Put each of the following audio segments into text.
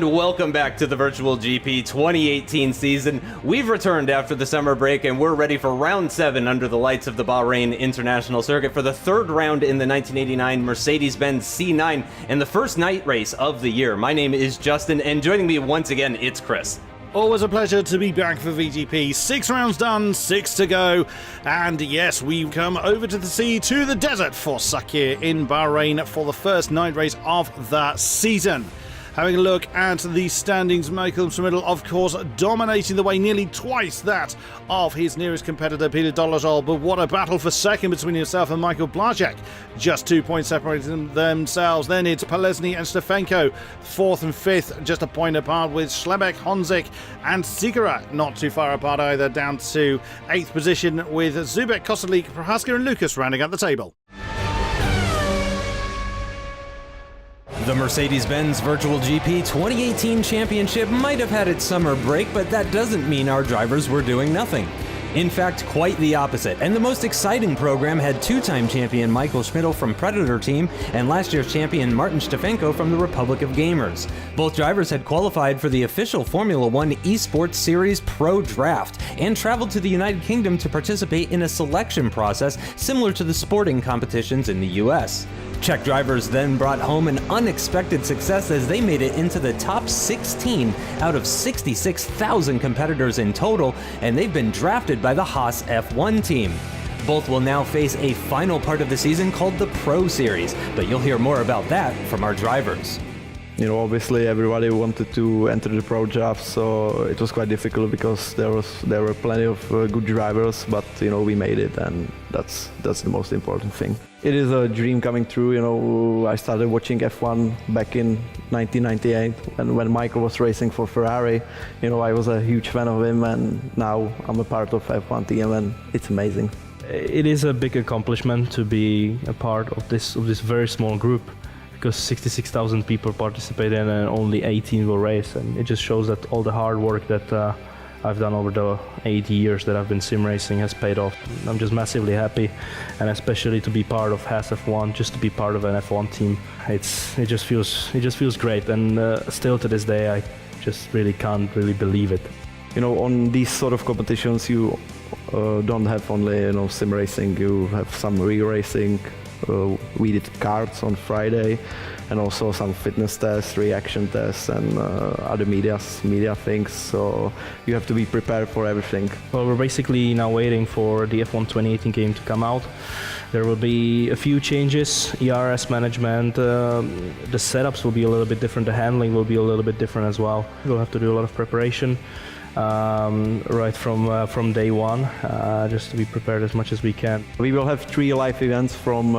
and welcome back to the Virtual GP 2018 season. We've returned after the summer break and we're ready for round 7 under the lights of the Bahrain International Circuit for the third round in the 1989 Mercedes-Benz C9 and the first night race of the year. My name is Justin, and joining me once again, it's Chris. Always a pleasure to be back for VGP. 6 rounds done, 6 to go. And yes, we've come over to the sea, to the desert for Sakhir in Bahrain for the first night race of the season. Having a look at the standings, Michael Schmidl, of course, dominating the way, nearly twice that of his nearest competitor, Peter Dolezal. But what a battle for second between himself and Michael Blachek. Just 2 points separating themselves. Then it's Palesny and Stefanko, 4th and 5th, just a point apart, with Schlebeck, Honzik and Sigura not too far apart either, down to 8th position with Zubek, Kostelik, Prohaska and Lucas rounding out the table. The Mercedes-Benz Virtual GP 2018 championship might have had its summer break, but that doesn't mean our drivers were doing nothing. In fact, quite the opposite, and the most exciting program had two-time champion Michael Schmidl from Predator Team and last year's champion Martin Stefanko from the Republic of Gamers. Both drivers had qualified for the official Formula One Esports Series Pro Draft and traveled to the United Kingdom to participate in a selection process similar to the sporting competitions in the US. Czech drivers then brought home an unexpected success as they made it into the top 16 out of 66,000 competitors in total, and they've been drafted by the Haas F1 team. Both will now face a final part of the season called the Pro Series, but you'll hear more about that from our drivers. You know, obviously everybody wanted to enter the pro draft, so it was quite difficult because there were plenty of good drivers, but you know, we made it, and that's the most important thing. It is a dream coming true. You know, I started watching F1 back in 1998, and when Michael was racing for Ferrari, you know, I was a huge fan of him, and now I'm a part of F1 team, and it's amazing. It is a big accomplishment to be a part of this very small group, because 66,000 people participated and only 18 will race, and it just shows that all the hard work that I've done over the 8 years that I've been sim racing has paid off. I'm just massively happy, and especially to be part of Haas F1, just to be part of an F1 team. It just feels great, and still to this day I just really can't believe it. You know, on these sort of competitions you don't have only sim racing, you have some real racing. We did karts on Friday, and also some fitness tests, reaction tests, and other media things. So you have to be prepared for everything. Well, we're basically now waiting for the F1 2018 game to come out. There will be a few changes, ERS management, the setups will be a little bit different, the handling will be a little bit different as well. We'll have to do a lot of preparation right from day one, just to be prepared as much as we can. We will have 3 live events from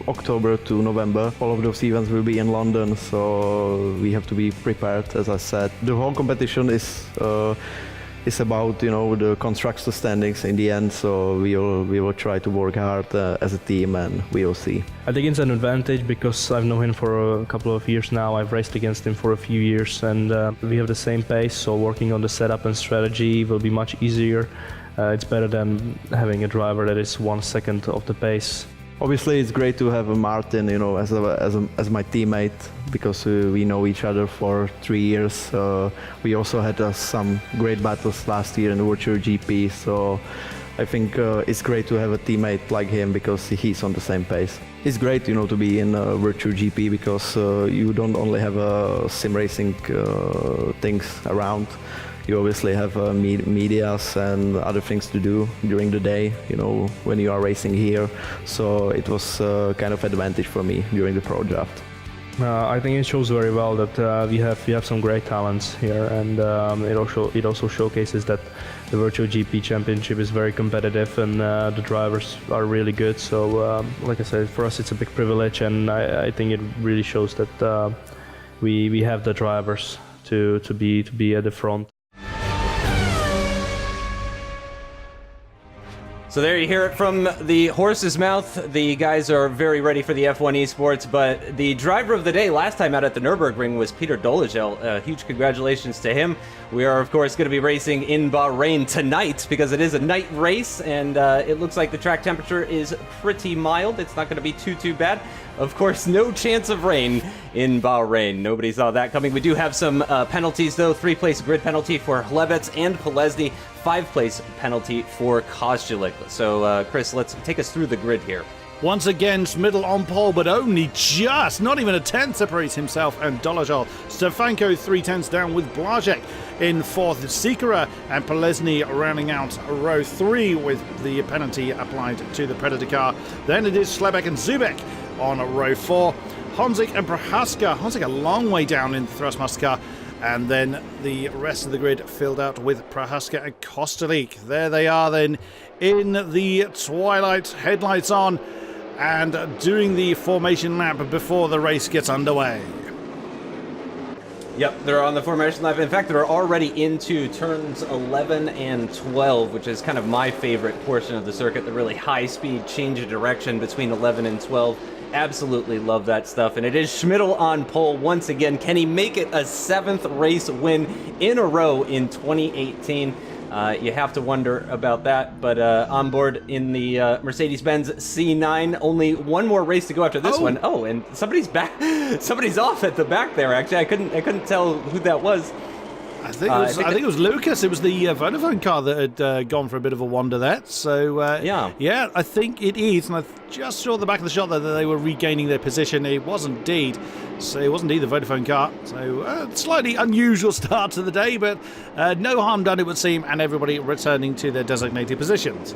October to November. All of those events will be in London, so we have to be prepared, as I said. The whole competition is about, you know, the constructor standings in the end, so we will try to work hard as a team, and we will see. I think it's an advantage because I've known him for a couple of years now. I've raced against him for a few years, and we have the same pace, so working on the setup and strategy will be much easier. It's better than having a driver that is 1 second off the pace. Obviously, it's great to have Martin, you know, as my teammate, because we know each other for 3 years. We also had some great battles last year in the Virtual GP, so I think it's great to have a teammate like him because he's on the same pace. It's great, you know, to be in Virtual GP because you don't only have sim racing things around. You obviously have medias and other things to do during the day, you know, when you are racing here. So it was kind of advantage for me during the pro draft. I think it shows very well that we have some great talents here, and it also showcases that the Virtual GP Championship is very competitive, and the drivers are really good. So, like I said, for us it's a big privilege, and I think it really shows that we have the drivers to be at the front. So there you hear it from the horse's mouth. The guys are very ready for the F1 esports, but the driver of the day last time out at the Nürburgring was Peter Dolezal. Huge congratulations to him. We are, of course, going to be racing in Bahrain tonight because it is a night race, and it looks like the track temperature is pretty mild. It's not going to be too bad. Of course, no chance of rain in Bahrain. Nobody saw that coming. We do have some penalties, though. 3-place grid penalty for Hlebets and Polesny. 5-place penalty for Kostulik. So, Chris, let's take us through the grid here. Once again, Schmidl on pole, but only just, not even a tenth separates himself and Dolezal. Stefanko 3/10 down with Blazek in fourth. Sakhir and Polesny rounding out row 3 with the penalty applied to the Predator car. Then it is Slebek and Zubek on row 4. Honzik and Prohaska. Honzik a long way down in the Thrustmaster car. And then the rest of the grid filled out with Prohaska and Kostulik. There they are then in the twilight, headlights on, and doing the formation lap before the race gets underway. Yep, they're on the formation lap. In fact, they're already into turns 11 and 12, which is kind of my favorite portion of the circuit, the really high-speed change of direction between 11 and 12. Absolutely love that stuff. And it is Schmidl on pole once again. Can he make it a 7th race win in a row in 2018? You have to wonder about that, but on board in the Mercedes-Benz C9, only one more race to go after this one. Oh, and somebody's back. Somebody's off at the back there. Actually, I couldn't tell who that was. I think it was Lucas. It was the Vodafone car that had gone for a bit of a wander there. So yeah, I think it is. And I just saw at the back of the shot that they were regaining their position. It was indeed. So it was indeed the Vodafone car. So slightly unusual start to the day, but no harm done, it would seem, and everybody returning to their designated positions.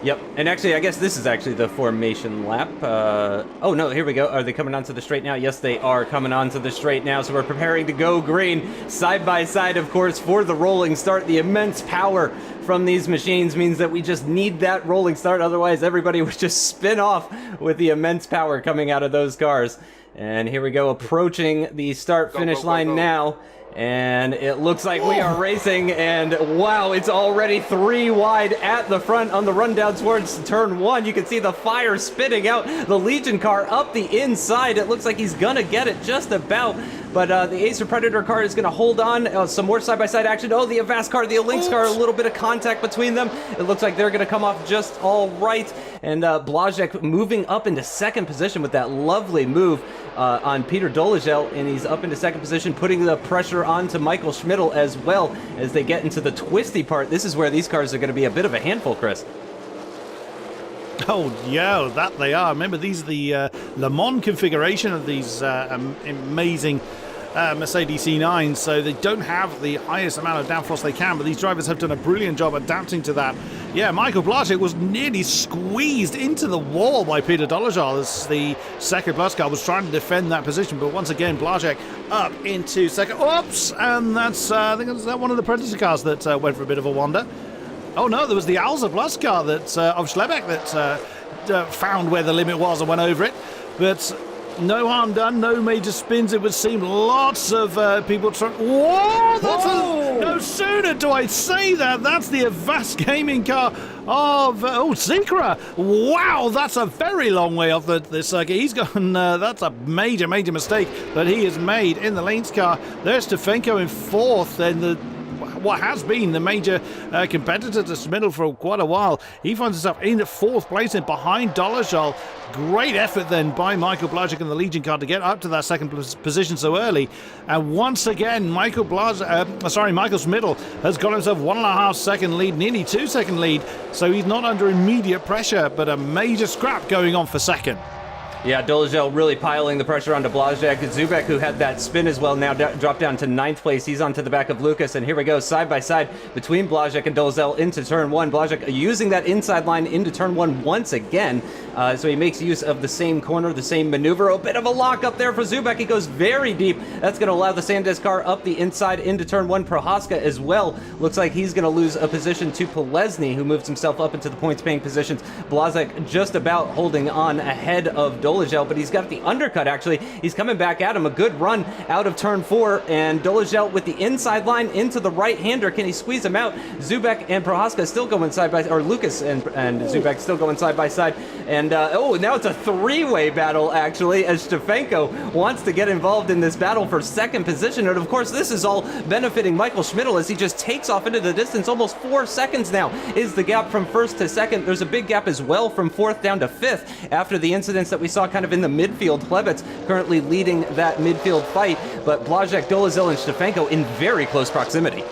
Yep, and actually, I guess this is actually the formation lap. Oh no, here we go. Are they coming onto the straight now? Yes, they are coming onto the straight now, so we're preparing to go green. Side by side, of course, for the rolling start. The immense power from these machines means that we just need that rolling start, otherwise everybody would just spin off with the immense power coming out of those cars. And here we go, approaching the start-finish line now. And it looks like we are racing, and wow, it's already 3 wide at the front on the run down towards turn 1. You can see the fire spitting out the Legion car up the inside. It looks like he's gonna get it just about, but the Acer Predator car is gonna hold on. Some more side-by-side action. Oh, the Avast car, the Lynx car, a little bit of contact between them. It looks like they're gonna come off just all right. And Blazek moving up into 2nd position with that lovely move on Peter Dolezal, and he's up into 2nd position, putting the pressure onto Michael Schmidl as well as they get into the twisty part. This is where these cars are going to be a bit of a handful, Chris. Oh, yeah, that they are. Remember, these are the Le Mans configuration of these amazing Mercedes C9, so they don't have the highest amount of downforce they can, but these drivers have done a brilliant job adapting to that. Yeah, Michael Blazek was nearly squeezed into the wall by Peter Dolezal as the Sakhir Plus car was trying to defend that position, but once again, Blazek up into 2nd. Oops! And that's, I think that's one of the Predator cars that went for a bit of a wander. Oh no, there was the Alza Plus car that of Schlebeck that found where the limit was and went over it, but no harm done, no major spins, it would seem. Lots of people trying. Whoa! No sooner do I say that, that's the Avast gaming car of Sakhir. Wow, that's a very long way off the circuit. He's gone. That's a major mistake that he has made in the Lanes car. There's Stefanko in 4th, and what has been the major competitor to Schmidl for quite a while. He finds himself in 4th place and behind Dolezal. Great effort then by Michael Blazek and the Legion car to get up to that 2nd position so early. And once again, Michael Schmidl has got himself 1.5 second lead, nearly 2 second lead. So he's not under immediate pressure, but a major scrap going on for 2nd. Yeah, Dolezal really piling the pressure onto Blazek. Zubek, who had that spin as well, now dropped down to 9th place. He's onto the back of Lucas, and here we go, side by side between Blazek and Dolezal into turn 1. Blazek using that inside line into turn 1 once again. So he makes use of the same corner, the same maneuver. A bit of a lock up there for Zubek. He goes very deep. That's going to allow the Sandes car up the inside into turn 1. Prohaska as well. Looks like he's going to lose a position to Polesny, who moves himself up into the points-paying positions. Blazek just about holding on ahead of Dolezal, but he's got the undercut, actually. He's coming back at him. A good run out of turn 4, and Dolezal with the inside line into the right-hander. Can he squeeze him out? Zubek and Prohaska still going side by side, or Lucas and Zubek still going side by side. And, now it's a three-way battle, actually, as Stefanko wants to get involved in this battle for second position. And, of course, this is all benefiting Michael Schmidl as he just takes off into the distance. Almost 4 seconds now is the gap from first to second. There's a big gap as well from fourth down to fifth after the incidents that we saw kind of in the midfield. Klebets currently leading that midfield fight, but Blazek, Dolezal, and Stefanko in very close proximity.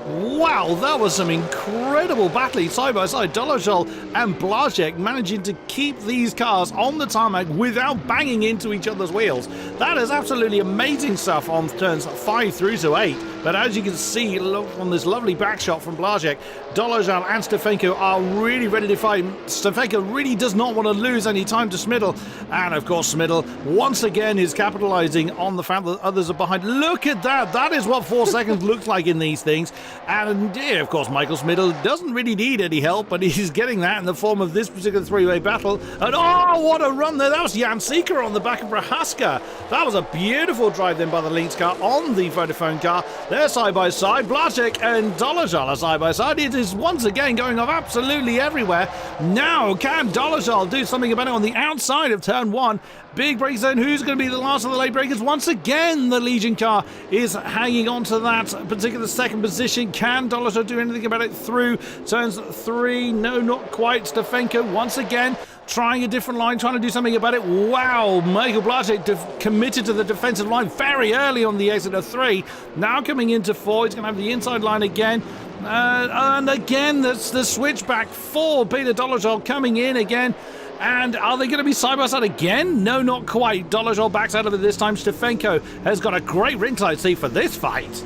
Wow, that was some incredible battling side by side. Dolezal and Blazek managing to keep these cars on the tarmac without banging into each other's wheels. That is absolutely amazing stuff on turns 5 through to 8. But as you can see on this lovely back shot from Blazek, Dolezal and Stefanko are really ready to fight. Stefanko really does not want to lose any time to Schmidl. And of course, Schmidl once again is capitalizing on the fact that others are behind. Look at that. That is what 4 seconds looks like in these things. And yeah, of course, Michael Schmidl doesn't really need any help, but he's getting that in the form of this particular three-way battle. And oh, what a run there. That was Jan Seeker on the back of Prohaska. That was a beautiful drive then by the Lynx car on the Vodafone car. They're side by side. Blazek and Dolezal are side by side. It is once again going off absolutely everywhere. Now, can Dolezal do something about it on the outside of turn 1? Big break zone. Who's going to be the last of the late breakers? Once again, the Legion car is hanging on to that particular second position. Can Dolezal do anything about it through turns 3? No, not quite. Stefanko once again trying a different line, trying to do something about it. Wow, Michael Blazek committed to the defensive line very early on the exit of 3. Now coming into 4, he's going to have the inside line again. And again, that's the switchback for Peter Dolezal coming in again. And are they going to be side by side again? No, not quite. Dolezal backs out of it this time. Stefanko has got a great ringside seat for this fight.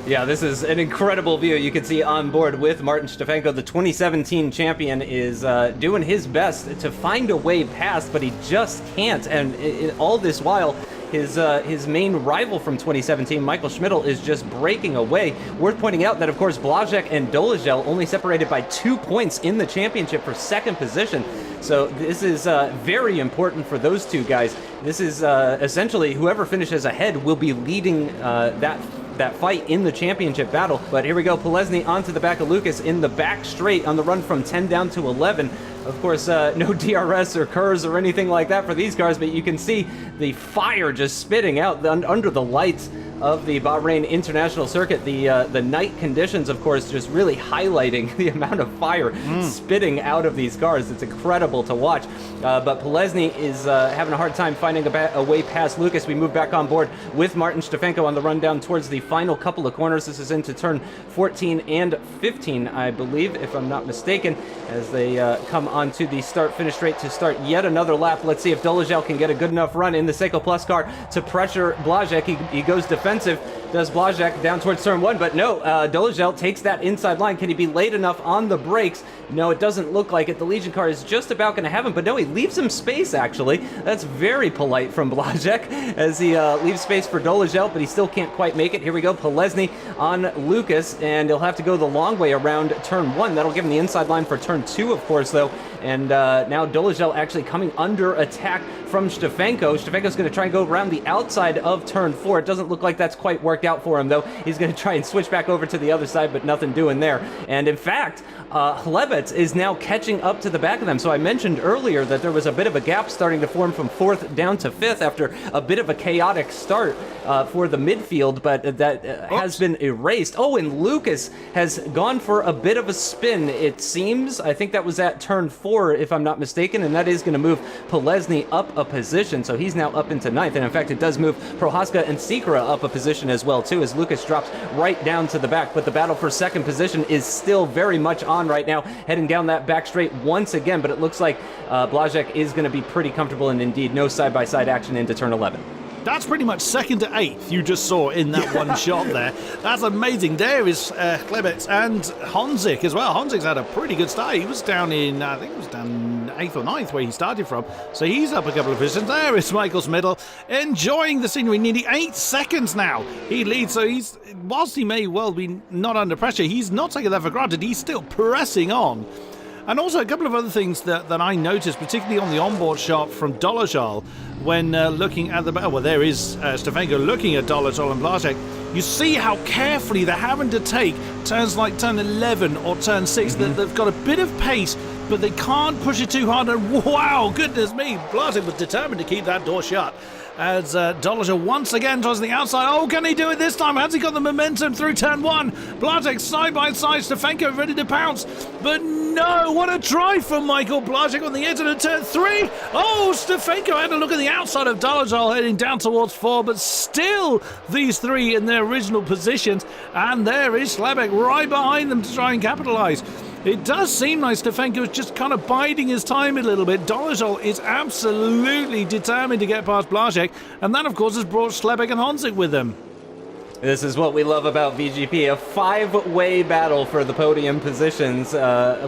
Yeah, this is an incredible view you can see on board with Martin Stefanko. The 2017 champion is doing his best to find a way past, but he just can't. And all this while, his main rival from 2017, Michael Schmidl, is just breaking away. Worth pointing out that, of course, Blazek and Dolezal only separated by 2 points in the championship for second position. So this is very important for those two guys. This is essentially whoever finishes ahead will be leading that fight in the championship battle. But here we go, Polesny onto the back of Lucas in the back straight on the run from 10 down to 11. Of course, no DRS or KERS or anything like that for these cars, but you can see the fire just spitting out under the lights of the Bahrain International Circuit. The night conditions, of course, just really highlighting the amount of fire spitting out of these cars. It's incredible to watch. But Polesny is having a hard time finding a way past Lucas. We move back on board with Martin Stefanko on the run down towards the final couple of corners. This is into turn 14 and 15, I believe, if I'm not mistaken, as they come onto the start-finish straight to start yet another lap. Let's see if Dolezal can get a good enough run in the Seiko Plus car to pressure Blazek. He goes defensive, does Blazek down towards turn 1, but no, Dolezal takes that inside line. Can he be late enough on the brakes? No, it doesn't look like it. The Legion car is just about going to have him, but no, he leaves him space, actually. That's very polite from Blazek as he leaves space for Dolezal, but he still can't quite make it. Here we go, Polesny on Lucas, and he'll have to go the long way around turn 1. That'll give him the inside line for turn 2, of course, though. And now Dolezal actually coming under attack from Stefanko. Stefanko's going to try and go around the outside of turn 4. It doesn't look like that's quite worked out for him, though. He's going to try and switch back over to the other side, but nothing doing there. And in fact, Klebets is now catching up to the back of them. So I mentioned earlier that there was a bit of a gap starting to form from 4th down to 5th after a bit of a chaotic start for the midfield, but that has been erased. Oh, and Lucas has gone for a bit of a spin, it seems. I think that was at turn 4, if I'm not mistaken, and that is going to move Polesny up a position, so he's now up into 9th, and in fact it does move Prohaska and Sikora up a position as well too, as Lucas drops right down to the back. But the battle for second position is still very much on right now, heading down that back straight once again, but it looks like Blazek is going to be pretty comfortable, and indeed no side-by-side action into turn 11. That's pretty much 2nd to 8th you just saw in that one shot there. That's amazing. There is Klebets and Honzik as well. Honzik's had a pretty good start. He was down in, I think it was down 8th or 9th where he started from. So he's up a couple of positions. There is Michael Smiddle enjoying the scenery. Nearly 8 seconds now. He leads, so he's, whilst he may well be not under pressure, he's not taking that for granted. He's still pressing on. And also a couple of other things that I noticed, particularly on the onboard shot from Dolezal, when looking at the... Well, there is Stefanko looking at Dolezal and Blasek. You see how carefully they're having to take turns like turn 11 or turn 6. They've got a bit of pace, but they can't push it too hard. And wow, goodness me, Blasek was determined to keep that door shut. As Dolezal once again tries the outside. Oh, can he do it this time? Has he got the momentum through turn 1? Blasek side by side. Stefanko ready to pounce. But no, what a try from Michael Blasek on the edge of turn 3. Oh, Stefanko had a look at the outside of Dolezal heading down towards 4, but still these 3 in their original positions. And there is Slebek right behind them to try and capitalise. It does seem like Stefanko is just kind of biding his time a little bit. Dolezal is absolutely determined to get past Blasek, and that, of course, has brought Slebek and Honzik with him. This is what we love about VGP, a 5-way battle for the podium positions.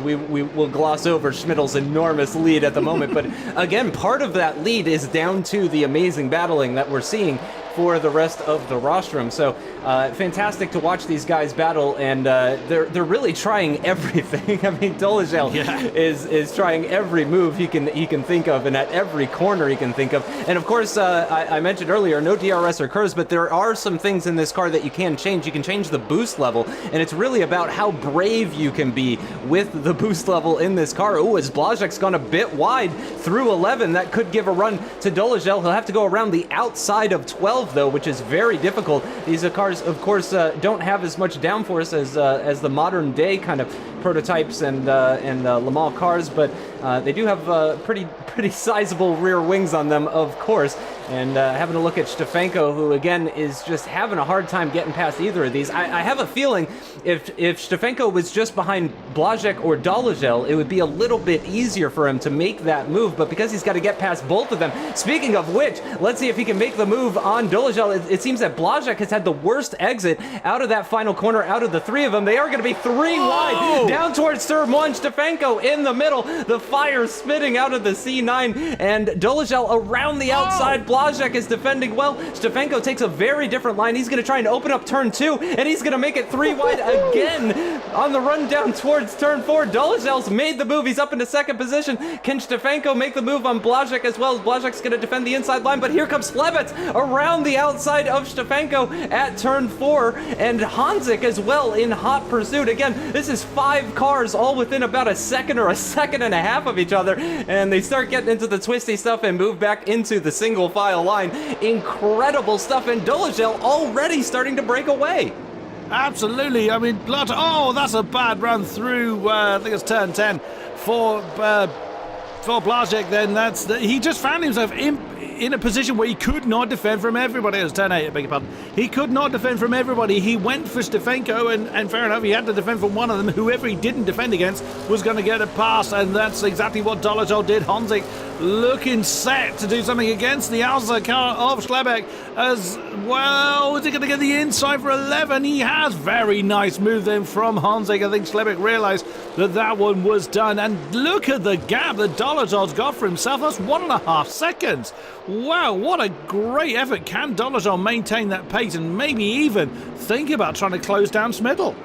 We will gloss over Schmidl's enormous lead at the moment, but again, part of that lead is down to the amazing battling that we're seeing for the rest of the rostrum. So fantastic to watch these guys battle, and they're really trying everything. I mean, Dolezal is trying every move he can think of, and at every corner he can think of. And of course, I mentioned earlier, no DRS occurs, but there are some things in this car that you can change. You can change the boost level, and it's really about how brave you can be with the boost level in this car. Oh, as Blasek's gone a bit wide through 11, that could give a run to Dolezal. He'll have to go around the outside of 12, though, which is very difficult. These cars, of course, don't have as much downforce as the modern day kind of prototypes and Le Mans cars, but they do have pretty sizable rear wings on them, of course. And having a look at Stefanko, who again is just having a hard time getting past either of these. I have a feeling if Stefanko was just behind Blasek or Dolezal, it would be a little bit easier for him to make that move, but because he's got to get past both of them. Speaking of which, let's see if he can make the move on Dolezal. It seems that Blasek has had the worst exit out of that final corner out of the 3 of them. They are going to be 3 wide down towards turn 1. Stefanko in the middle, the fire spitting out of the C9, and Dolezal around the outside. Blasek is defending well. Stefanko takes a very different line. He's going to try and open up turn 2, and he's going to make it 3 wide again on the run down towards turn 4. Dolezal's made the move. He's up into 2nd position. Can Stefanko make the move on Blasek as well? Blasek's going to defend the inside line, but here comes Slebets around the outside of Stefanko at turn 4, and Honzik as well in hot pursuit. Again, this is 5 cars all within about a second or a second and a half of each other, and they start getting into the twisty stuff and move back into the single file line. Incredible stuff, and Dolezal already starting to break away. Absolutely. I mean, that's a bad run through, I think it's turn 10 for Blasek. Then he just found himself in a position where he could not defend from everybody. It was turn 8, I beg your pardon. He could not defend from everybody. He went for Stefanko, and fair enough, he had to defend from one of them. Whoever he didn't defend against was going to get a pass, and that's exactly what Dolezal did. Honzik looking set to do something against the outside car of Slebek as well. Is he going to get the inside for 11? He has. Very nice move then from Honzik. I think Slebek realized that one was done, and look at the gap that Dolezal's got for himself. That's 1.5 seconds. Wow, what a great effort. Can Dolezal maintain that pace and maybe even think about trying to close down Smiddle?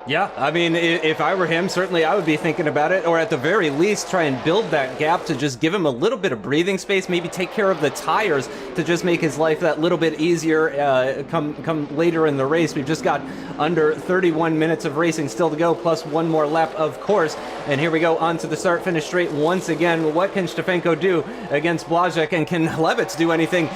Yeah, I mean, if I were him, certainly I would be thinking about it, or at the very least try and build that gap to just give him a little bit of breathing space, maybe take care of the tires to just make his life that little bit easier come later in the race. We've just got under 31 minutes of racing still to go, plus 1 more lap, of course. And here we go on to the start-finish straight once again. What can Stefanko do against Blasek, and can Levitz do anything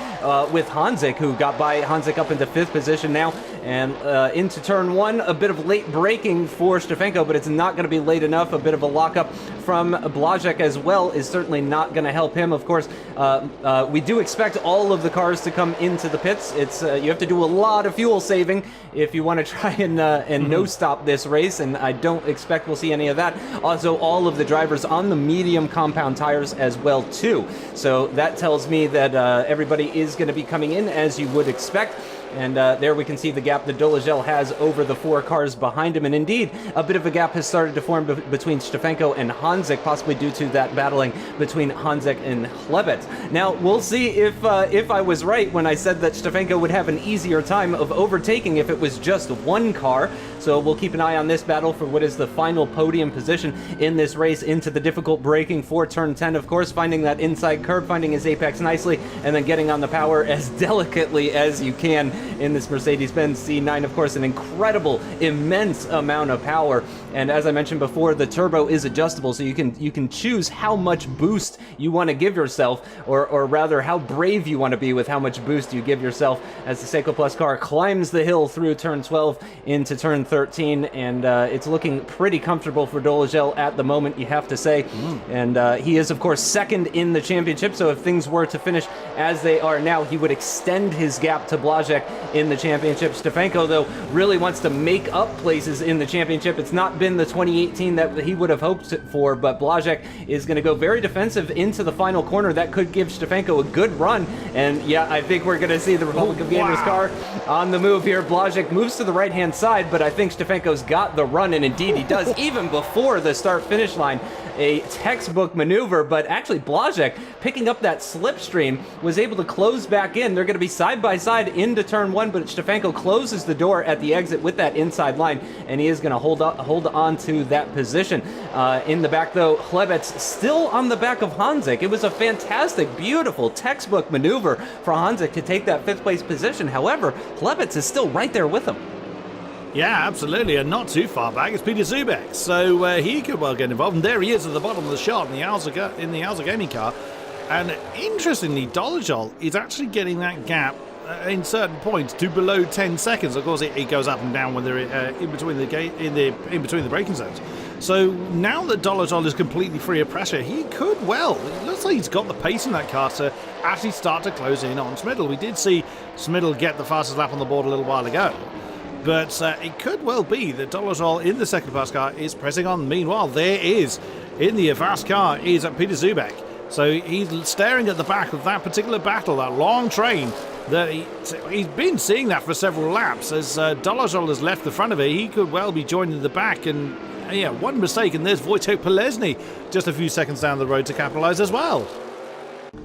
with Honzik, who got by Honzik up into 5th position now? And into turn 1, a bit of late brake braking for Stefanko, but it's not going to be late enough. A bit of a lockup from Blazek as well is certainly not going to help him. Of course, we do expect all of the cars to come into the pits. It's you have to do a lot of fuel saving if you want to try and no-stop this race, and I don't expect we'll see any of that. Also, all of the drivers on the medium compound tires as well, too. So that tells me that everybody is going to be coming in as you would expect. And there we can see the gap that Dolezal has over the 4 cars behind him. And indeed, a bit of a gap has started to form between Stefanko and Hanzik, possibly due to that battling between Hanzik and Chlebet. Now, we'll see if I was right when I said that Stefanko would have an easier time of overtaking if it was just 1 car. So we'll keep an eye on this battle for what is the final podium position in this race into the difficult braking for turn 10, of course, finding that inside curb, finding his apex nicely, and then getting on the power as delicately as you can in this Mercedes-Benz C9. Of course, an incredible, immense amount of power. And as I mentioned before, the turbo is adjustable, so you can choose how much boost you want to give yourself, or rather how brave you want to be with how much boost you give yourself as the Seiko Plus car climbs the hill through turn 12 into turn 13, and it's looking pretty comfortable for Dolezal at the moment, you have to say. And he is, of course, second in the championship, so if things were to finish as they are now, he would extend his gap to Blazek in the championship. Stefanko, though, really wants to make up places in the championship. It's not been the 2018 that he would have hoped for, but Blazek is going to go very defensive into the final corner. That could give Stefanko a good run, and yeah, I think we're going to see the Republic of Gamers car on the move here. Blazek moves to the right-hand side, but I think Stefanko's got the run, and indeed he does, even before the start-finish line. A textbook maneuver, but actually Blazek, picking up that slipstream, was able to close back in. They're going to be side by side into turn 1, but Stefanko closes the door at the exit with that inside line, and he is going to hold on to that position. In the back, though, Chlebet's still on the back of Hanzik. It was a fantastic, beautiful textbook maneuver for Hanzik to take that 5th place position. However, Chlebet's is still right there with him. Yeah, absolutely, and not too far back. It's Peter Zubek, so he could well get involved. And there he is at the bottom of the shot in the Alza Gaming car. And interestingly, Dolezal is actually getting that gap in certain points to below 10 seconds. Of course, it goes up and down when they're in between the braking zones. So now that Dolezal is completely free of pressure, he could well. It looks like he's got the pace in that car to actually start to close in on Smidl. We did see Smidl get the fastest lap on the board a little while ago. But it could well be that Dolezal in the 2nd class car is pressing on. Meanwhile, there is, in the Avast car, is Peter Zubek. So he's staring at the back of that particular battle, that long train. That he's been seeing that for several laps. As Dolezal has left the front of it, he could well be joining the back. And yeah, one mistake, and there's Wojtek Polesny just a few seconds down the road to capitalise as well.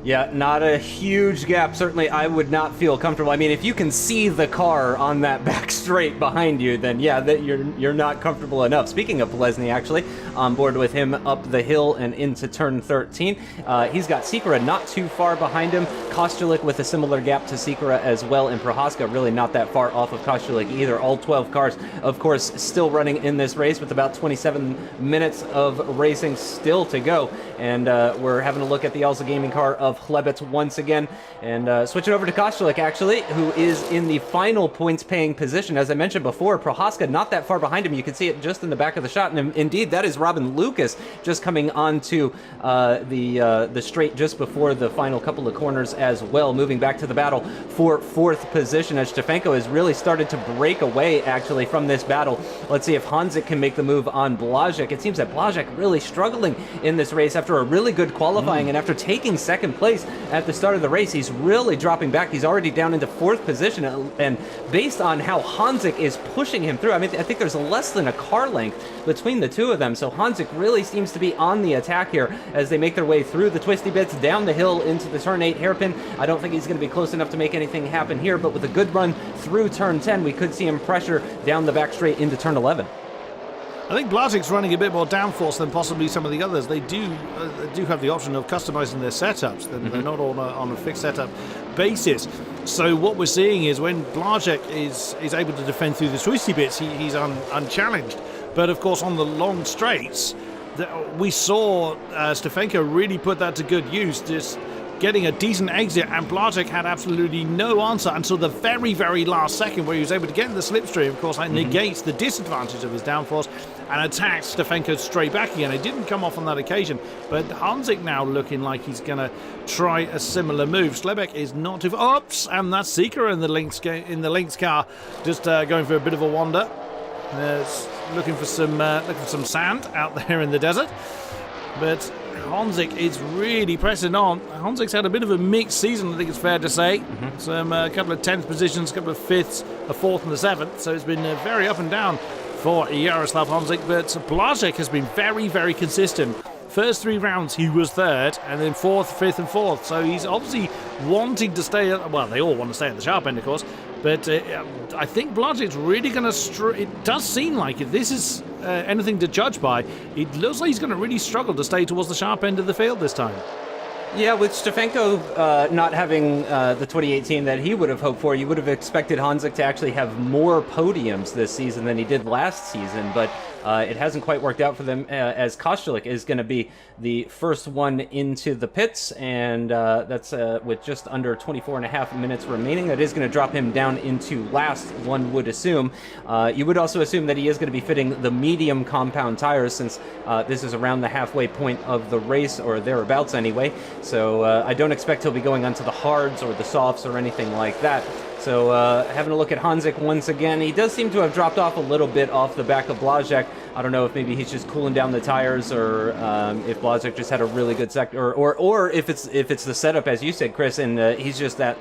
Yeah, not a huge gap. Certainly, I would not feel comfortable. I mean, if you can see the car on that back straight behind you, then yeah, that you're not comfortable enough. Speaking of Polesny, actually, on board with him up the hill and into turn 13. He's got Sikora not too far behind him. Kostulik with a similar gap to Sikora as well, and Prohaska really not that far off of Kostulik either. All 12 cars, of course, still running in this race with about 27 minutes of racing still to go. And we're having a look at the Alza Gaming car of Chlebet once again, and switching over to Kostulik, actually, who is in the final points-paying position. As I mentioned before, Prohaska not that far behind him. You can see it just in the back of the shot, and indeed, that is Robin Lucas just coming onto the straight just before the final couple of corners as well, moving back to the battle for 4th position, as Stefanko has really started to break away, actually, from this battle. Let's see if Hanzik can make the move on Blazek. It seems that Blazek really struggling in this race after a really good qualifying, and after taking 2nd place at the start of the race, he's really dropping back. He's already down into 4th position, and based on how Hanzik is pushing him through, I mean, I think there's less than a car length between the two of them, so Hanzik really seems to be on the attack here as they make their way through the twisty bits, down the hill into the turn 8 hairpin. I don't think he's going to be close enough to make anything happen here, but with a good run through turn 10, we could see him pressure down the back straight into turn 11. I think Blazek's running a bit more downforce than possibly some of the others. They do have the option of customizing their setups. They're not all on a fixed setup basis. So what we're seeing is when Blazek is able to defend through the twisty bits, he's unchallenged. But of course, on the long straights, we saw Stefanko really put that to good use. Just getting a decent exit, and Blazek had absolutely no answer until the very, very last second, where he was able to get in the slipstream. Of course, that negates the disadvantage of his downforce and attacks Stefanko straight back again. It didn't come off on that occasion, but Hanzik now looking like he's going to try a similar move. Slebek is not too... Oops! And that's Seeker in the Lynx car, just going for a bit of a wander. Looking for some sand out there in the desert. But Hanzik is really pressing on. Hanzik's had a bit of a mixed season, I think it's fair to say. A couple of 10th positions, a couple of 5ths, a 4th and a 7th. So it's been very up and down for Jaroslav Hanzik. But Blazek has been very, very consistent. First 3 rounds he was 3rd, and then 4th, 5th and 4th. So he's obviously wanting to stay, well, they all want to stay at the sharp end, of course. But I think Blazek's really going to... It does seem like, if this is anything to judge by, it looks like he's going to really struggle to stay towards the sharp end of the field this time. Yeah, with Stefanko not having the 2018 that he would have hoped for, you would have expected Hanzik to actually have more podiums this season than he did last season, but it hasn't quite worked out for them, as Kostulik is going to be the first one into the pits, and that's with just under 24.5 minutes remaining. That is going to drop him down into last, one would assume. You would also assume that he is going to be fitting the medium compound tires, since this is around the halfway point of the race, or thereabouts anyway. So I don't expect he'll be going onto the hards or the softs or anything like that. So having a look at Hanzik once again, he does seem to have dropped off a little bit off the back of Blazek. I don't know if maybe he's just cooling down the tires, or if Blazek just had a really good sector, or if it's the setup, as you said, Chris, and he's just that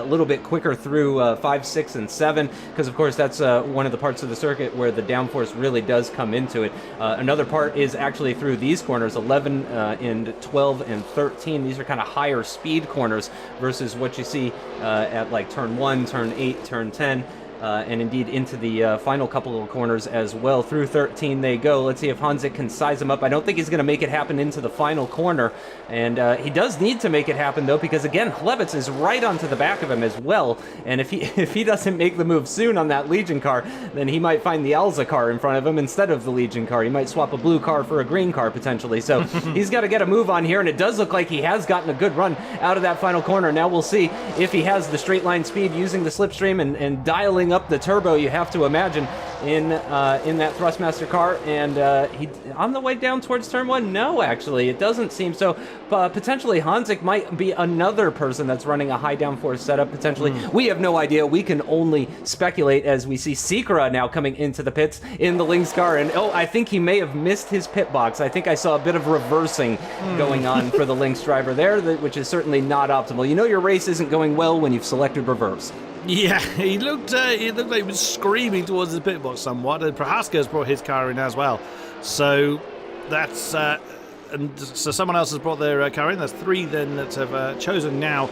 little bit quicker through 5, 6, and 7, because of course that's one of the parts of the circuit where the downforce really does come into it. Another part is actually through these corners, 11 and 12 and 13. These are kind of higher speed corners versus what you see at like turn 1, turn 8, turn 10. And indeed into the final couple of corners as well. Through 13 they go. Let's see if Hanzik can size him up. I don't think he's going to make it happen into the final corner. And he does need to make it happen, though, because, again, Hlevitz is right onto the back of him as well. And if he doesn't make the move soon on that Legion car, then he might find the Alza car in front of him instead of the Legion car. He might swap a blue car for a green car, potentially. So he's got to get a move on here, and it does look like he has gotten a good run out of that final corner. Now we'll see if he has the straight line speed using the slipstream and dialing up the turbo, you have to imagine, in that Thrustmaster car. And he on the way down towards turn 1? No, actually, it doesn't seem so. Potentially Hanzik might be another person that's running a high downforce setup, potentially. We have no idea. We can only speculate as we see Sikra now coming into the pits in the Lynx car. And I think he may have missed his pit box. I think I saw a bit of reversing going on for the Lynx driver there, which is certainly not optimal. You know your race isn't going well when you've selected reverse. Yeah, he looked like he was screaming towards the pit box somewhat, and Prohaska has brought his car in as well. So that's and so someone else has brought their car in. There's 3 then that have chosen now,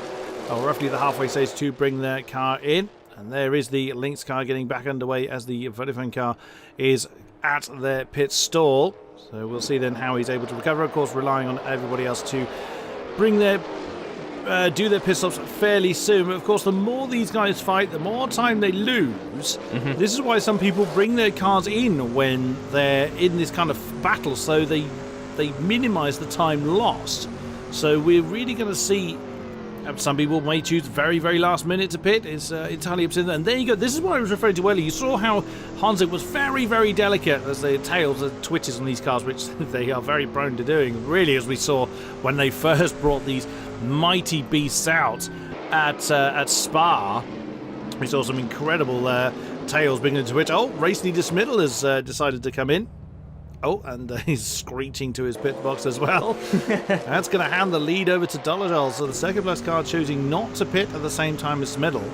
roughly the halfway stage, to bring their car in. And there is the Lynx car getting back underway as the Vodafone car is at their pit stall. So we'll see then how he's able to recover. Of course, relying on everybody else to bring their do their pit stops fairly soon. But of course, the more these guys fight, the more time they lose. This is why some people bring their cars in when they're in this kind of battle, so they minimize the time lost. So we're really going to see. Some people may choose very, very last minute to pit. It's entirely up to them. And there you go. This is what I was referring to earlier. You saw how Hanzik was very, very delicate as the tails and twitches on these cars, which they are very prone to doing. Really, as we saw when they first brought these mighty beasts out at Spa, we saw some incredible tails beginning to twitch. Race leader Smiddle has decided to come in. And he's screeching to his pit box as well. That's going to hand the lead over to Dolajal. So the second place car choosing not to pit at the same time as Smiddle.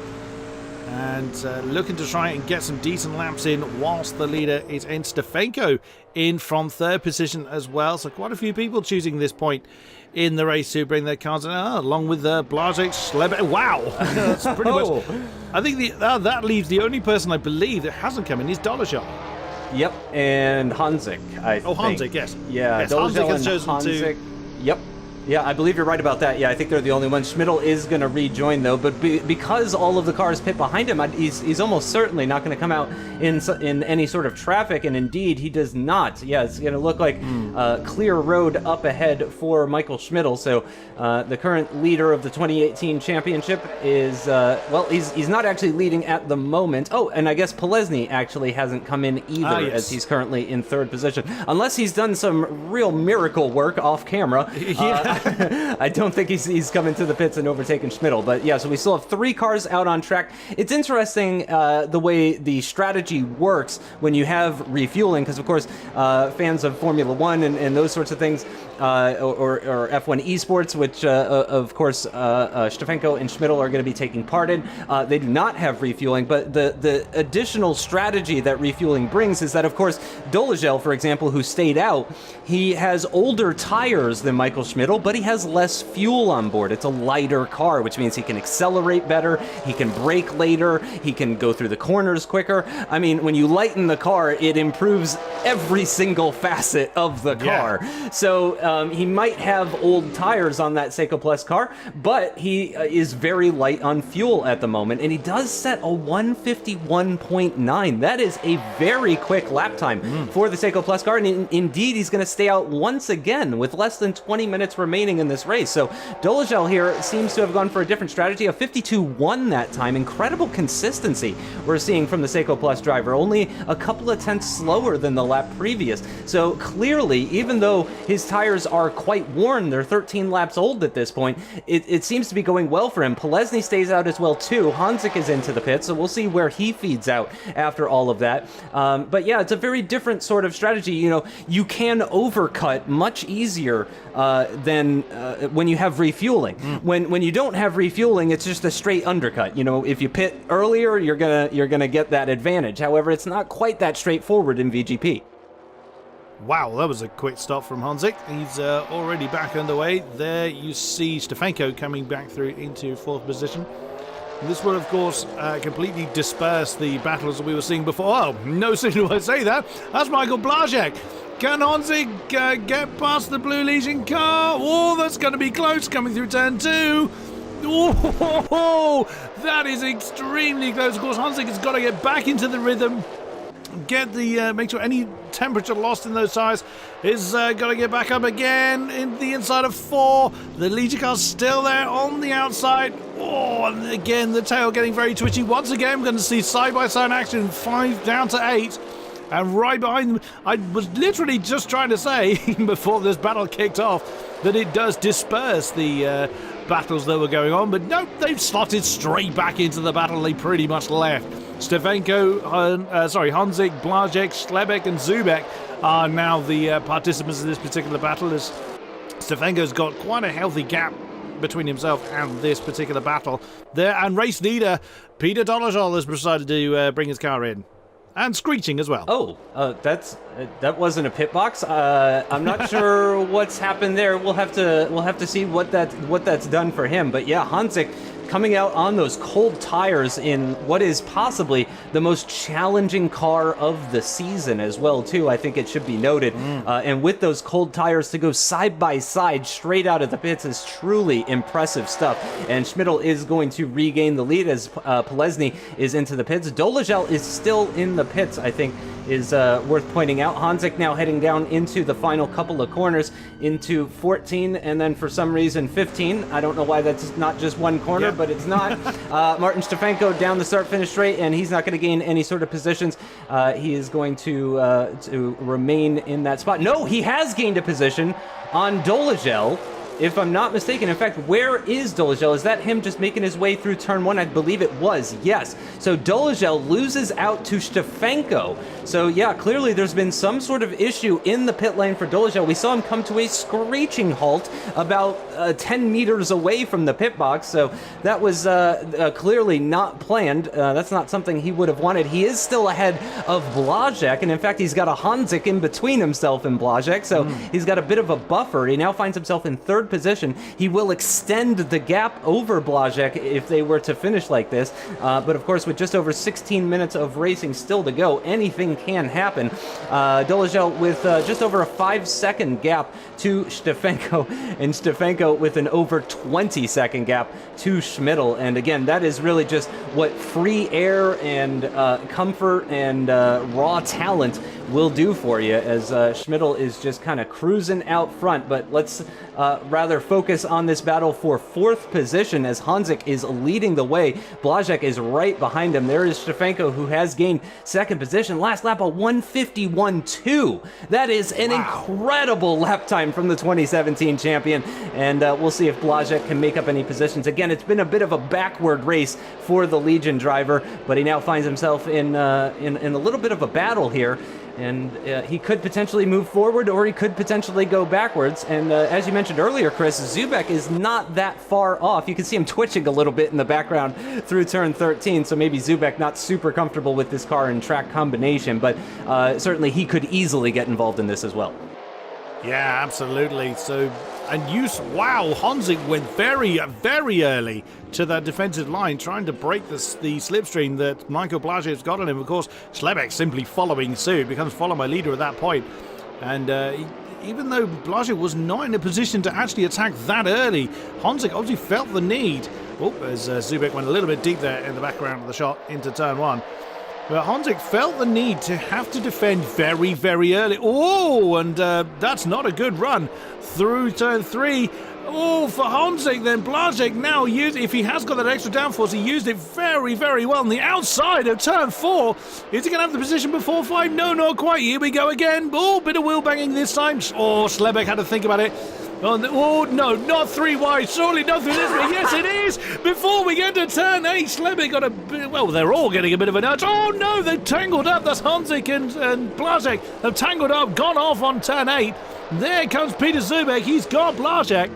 And looking to try and get some decent laps in whilst the leader is in. Stefanko in from 3rd position as well. So quite a few people choosing this point in the race to bring their cars in, along with Blazek, Slebe. Wow! That's pretty much... I think that leaves the only person I believe that hasn't come in is Dolajal. Yep, and Hanzik, I think. Hanzik, yes. Yeah, yes, Hanzik has chosen Hanzik. to... Yep. Yeah, I believe you're right about that. Yeah, I think they're the only ones. Schmidl is going to rejoin, though, but because all of the cars pit behind him, he's almost certainly not going to come out in any sort of traffic, and indeed, he does not. Yeah, it's going to look like clear road up ahead for Michael Schmidl. So the current leader of the 2018 championship is, well, he's not actually leading at the moment. Oh, and I guess Polesny actually hasn't come in either, as he's currently in third position. Unless he's done some real miracle work off camera. I don't think he's come into the pits and overtaken Schmidl. But yeah, so we still have 3 cars out on track. It's interesting the way the strategy works when you have refueling, because of course fans of Formula 1 and those sorts of things, or F1 esports, which of course Stefanko and Schmidl are going to be taking part in, they do not have refueling. But the additional strategy that refueling brings is that, of course, Dolezal, for example, who stayed out, he has older tires than Michael Schmidl, but he has less fuel on board. It's a lighter car, which means he can accelerate better, he can brake later, he can go through the corners quicker. I mean, when you lighten the car, it improves every single facet of the car. So he might have old tires on that Seiko Plus car, but he is very light on fuel at the moment, and he does set a 151.9. That is a very quick lap time for the Seiko Plus car, and indeed he's going to stay out once again with less than 20 minutes remaining in this race. So Dolezal here seems to have gone for a different strategy, a 52.1 that time. Incredible consistency we're seeing from the Seiko Plus driver, only a couple of tenths slower than the lap previous. So clearly, even though his tires are quite worn, they're 13 laps old at this point, it seems to be going well for him. Polesny stays out as well too. Hanzik is into the pit, so we'll see where he feeds out after all of that. But yeah, it's a very different sort of strategy. You know, you can overcut much easier than when you have refueling. When you don't have refueling, it's just a straight undercut. You know, if you pit earlier, you're gonna get that advantage. However, it's not quite that straightforward in VGP. Wow, that was a quick stop from Hanzik. He's already back underway. There you see Stefanko coming back through into 4th position. And this will, of course, completely disperse the battles that we were seeing before. Oh, no sooner do I say that, that's Michael Blazek. Can Hanzik get past the Blue Legion car? Oh, that's going to be close, coming through turn 2. Oh, that is extremely close. Of course, Hanzik has got to get back into the rhythm. Get the make sure any temperature lost in those tires is got to get back up again in the inside of 4. The Legion car's still there on the outside. Oh, and again the tail getting very twitchy. Once again, we're going to see side-by-side action, 5 down to 8. And right behind them, I was literally just trying to say before this battle kicked off that it does disperse the battles that were going on, but nope, they've slotted straight back into the battle they pretty much left. Stefanko, Hanzik, Blazek, Schlebek and Zubek are now the participants in this particular battle, as Stefanko's got quite a healthy gap between himself and this particular battle there, and race leader Peter Dolezal has decided to bring his car in. And screeching as well. Oh, that wasn't a pit box. I'm not sure what's happened there. We'll have to see what that's done for him. But yeah, Hanzik coming out on those cold tires in what is possibly the most challenging car of the season as well too. I think it should be noted. And with those cold tires to go side by side straight out of the pits is truly impressive stuff. And Schmidl is going to regain the lead as Polesny is into the pits. Dolezal is still in the pits, I think is worth pointing out. Hanzik now heading down into the final couple of corners into 14 and then for some reason 15. I don't know why that's not just one corner, but it's not. Martin Stefanko down the start-finish straight, and he's not going to gain any sort of positions. He is going to remain in that spot. No, he has gained a position on Dolezal, if I'm not mistaken. In fact, where is Dolezal? Is that him just making his way through turn 1? I believe it was, yes. So Dolezal loses out to Stefanko. So yeah, clearly there's been some sort of issue in the pit lane for Dolezal. We saw him come to a screeching halt about 10 meters away from the pit box. So that was clearly not planned. That's not something he would have wanted. He is still ahead of Blazek, and in fact, he's got a Hanzik in between himself and Blazek. So he's got a bit of a buffer. He now finds himself in 3rd third position. He will extend the gap over Blazek if they were to finish like this. But of course, with just over 16 minutes of racing still to go, anything can happen. Dolezal with just over a 5-second gap to Stefanko, and Stefanko with an over 20-second gap to Schmidl. And again, that is really just what free air and comfort and raw talent will do for you, as Schmidl is just kind of cruising out front. But let's rather focus on this battle for fourth position, as Hanzik is leading the way. Blazek is right behind him. There is Stefanko, who has gained second position. Last lap, a 151.2. That is an incredible lap time from the 2017 champion, and we'll see if Blazek can make up any positions. Again, it's been a bit of a backward race for the Legion driver, but he now finds himself in a little bit of a battle here. And he could potentially move forward, or he could potentially go backwards. And as you mentioned earlier, Chris, Zubek is not that far off. You can see him twitching a little bit in the background through turn 13, so maybe Zubek not super comfortable with this car and track combination, but certainly he could easily get involved in this as well. Yeah, absolutely. So, and wow, Hanzik went very, very early to that defensive line, trying to break the slipstream that Michael Blazek's got on him. Of course, Schlebek simply following suit, becomes follow-my leader at that point. And even though Blazek was not in a position to actually attack that early, Hanzik obviously felt the need. Oh, as Zubek went a little bit deep there in the background of the shot into turn one. But Hanzik felt the need to have to defend very, very early. Oh, and that's not a good run through turn three. Oh, for Hanzik, then Blazek now if he has got that extra downforce, he used it very, very well on the outside of turn four. Is he going to have the position before 5? No, not quite. Here we go again. Oh, bit of wheel banging this time. Oh, Schlebek had to think about it. Oh, no, not 3 wide. Surely nothing is. Yes, it is. Before we get to turn 8, Schlebek got a bit, well, they're all getting a bit of a nudge. Oh, no, they've tangled up. That's Hanzik and Blazek have tangled up, gone off on turn 8. There comes Peter Zubek. He's got Blazek.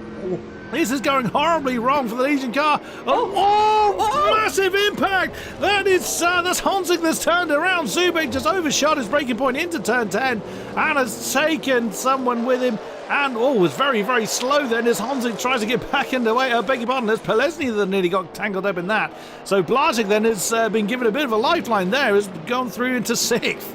This is going horribly wrong for the Legion car. Oh, massive impact. That's Hanzik that's turned around. Zubek just overshot his braking point into turn 10 and has taken someone with him. And was very, very slow then as Hanzik tries to get back in the way. Beg your pardon, there's Pelesny that nearly got tangled up in that. So Blazek then has been given a bit of a lifeline there, has gone through into 6th.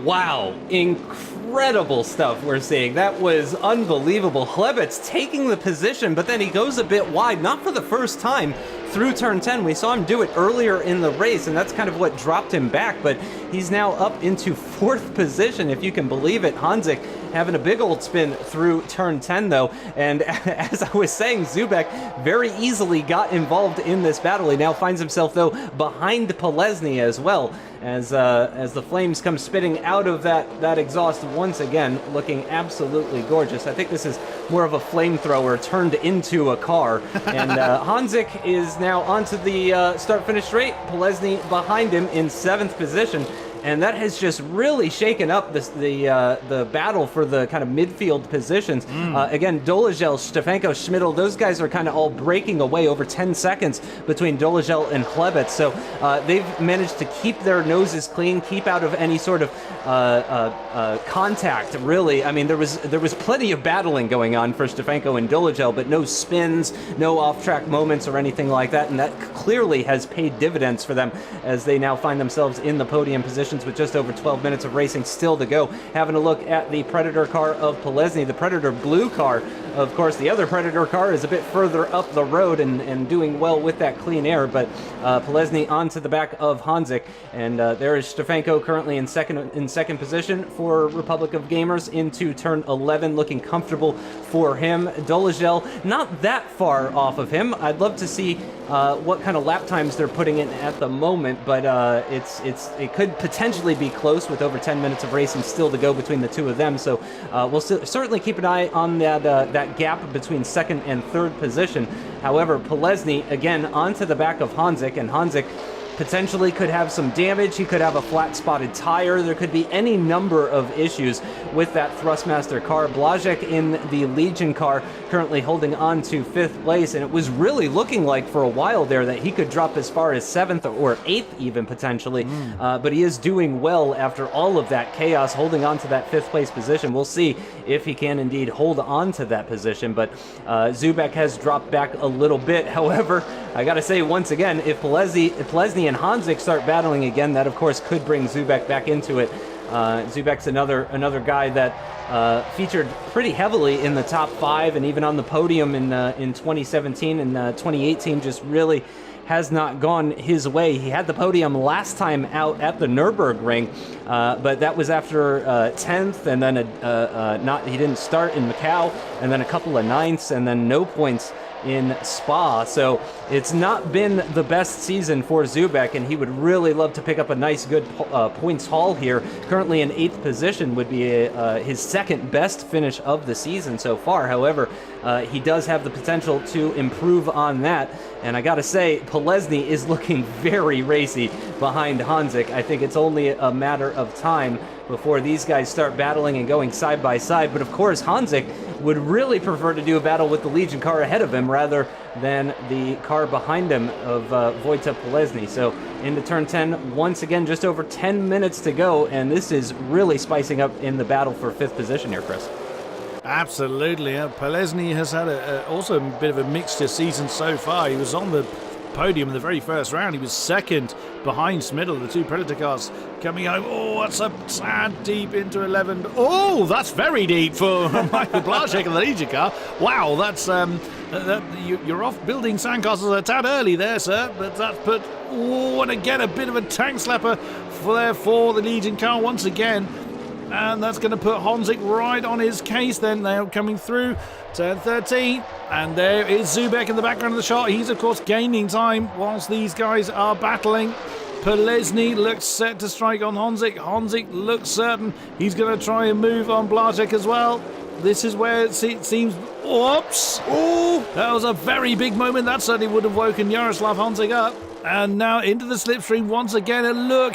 Wow, incredible stuff we're seeing. That was unbelievable. Hlebets taking the position, but then he goes a bit wide, not for the first time through turn 10. We saw him do it earlier in the race, and that's kind of what dropped him back, but he's now up into 4th position, if you can believe it. Hanzik having a big old spin through turn 10, though, and as I was saying, Zubek very easily got involved in this battle. He now finds himself, though, behind Pelesny as well, as the flames come spitting out of that exhaust once again, looking absolutely gorgeous. I think this is more of a flamethrower turned into a car, and Hanzik is now onto the start-finish straight. Pelesny behind him in 7th position. And that has just really shaken up the battle for the kind of midfield positions. Again, Dolezal, Stefanko, Schmidl, those guys are kind of all breaking away over 10 seconds between Dolezal and Hlebets. So they've managed to keep their noses clean, keep out of any sort of contact, really. I mean, there was plenty of battling going on for Stefanko and Dolezal, but no spins, no off-track moments or anything like that. And that clearly has paid dividends for them as they now find themselves in the podium position with just over 12 minutes of racing still to go. Having a look at the Predator car of Pelesny, the Predator blue car. Of course, the other Predator car is a bit further up the road and doing well with that clean air, but Pelesny onto the back of Hanzik, and there is Stefanko currently in second position for Republic of Gamers into turn 11, looking comfortable for him. Dolezal not that far off of him. I'd love to see what kind of lap times they're putting in at the moment, but it could potentially be close with over 10 minutes of racing still to go between the two of them. So we'll certainly keep an eye on that gap between 2nd and 3rd position. However, Pelesny again onto the back of Hanzik, and Hanzik potentially could have some damage. He could have a flat spotted tire. There could be any number of issues with that Thrustmaster car. Blazek in the Legion car currently holding on to 5th place, and it was really looking like for a while there that he could drop as far as 7th or 8th even potentially, but he is doing well after all of that chaos, holding on to that 5th place position. We'll see if he can indeed hold on to that position, but Zubek has dropped back a little bit. However, I gotta say once again, if Polesny and Hanzik start battling again, that of course could bring Zubek back into it. Zubek's another guy that featured pretty heavily in the top 5 and even on the podium in 2017 and 2018. Just really has not gone his way. He had the podium last time out at the Nürburgring, but that was after 10th, and then he didn't start in Macau, and then a couple of 9ths, and then no points in Spa. So it's not been the best season for Zubek, and he would really love to pick up a nice good points haul here. Currently in 8th position would be his 2nd best finish of the season so far. However, he does have the potential to improve on that, and I gotta say, Polesny is looking very racy behind Hanzik. I think it's only a matter of time before these guys start battling and going side by side. But of course, Hanzik would really prefer to do a battle with the Legion car ahead of him rather than the car behind him of Wojtek Polesny. So into turn 10, once again, just over 10 minutes to go, and this is really spicing up in the battle for 5th position here, Chris. Absolutely. Polesny has had also a bit of a mixed season so far. He was on the podium in the very first round. He was 2nd behind Smiddle, the 2 Predator cars coming home. Oh, that's a sad deep into 11. Oh, that's very deep for Michael Blazek and the Legion car. Wow, that's you're off building sandcastles a tad early there, sir. But that's put, oh, and again a bit of a tank slapper for the Legion car once again. And that's going to put Hanzik right on his case then. They're coming through turn 13. And there is Zubek in the background of the shot. He's, of course, gaining time whilst these guys are battling. Polesny looks set to strike on Hanzik. Hanzik looks certain he's going to try and move on Blazek as well. This is where it seems... Whoops! Oh, that was a very big moment. That certainly would have woken Jaroslav Hanzik up. And now into the slipstream once again, and look,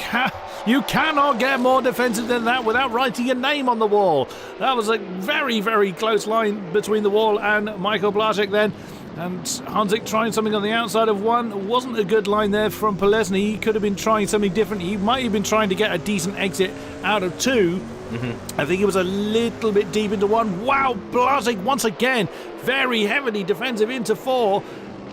you cannot get more defensive than that without writing your name on the wall. That was a very, very close line between the wall and Michael Blazek then. And Hanzik trying something on the outside of 1. Wasn't a good line there from Polesny. He could have been trying something different. He might have been trying to get a decent exit out of 2. I think it was a little bit deep into 1. Wow, Blazek once again, very heavily defensive into 4.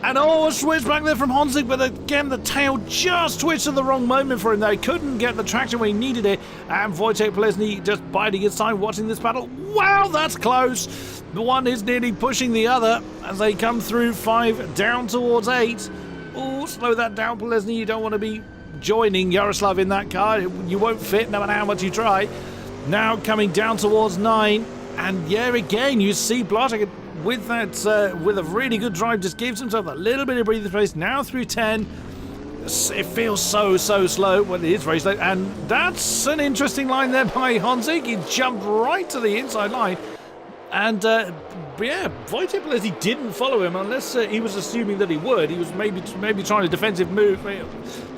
And a switch back there from Hanzik, but again the tail just twitched at the wrong moment for him. They couldn't get the traction where he needed it, and Wojtek Polesny just biding his time watching this battle. Wow, that's close. The one is nearly pushing the other as they come through 5 down towards 8. Oh, slow that down, Polesny. You don't want to be joining Jaroslav in that car. You won't fit no matter how much you try. Now coming down towards 9, and yeah, again you see Blazek with that, with a really good drive, just gives himself a little bit of breathing space. Now through 10, it feels so slow. Well, it is very slow, and that's an interesting line there by Hanzik. He jumped right to the inside line, and yeah, Wojtek Polesny didn't follow him unless he was assuming that he would. He was maybe trying a defensive move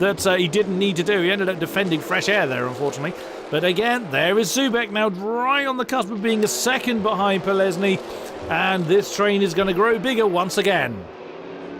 that he didn't need to do. He ended up defending fresh air there, unfortunately. But again, there is Zubek now right on the cusp of being a 2nd behind Polesny. And this train is going to grow bigger once again.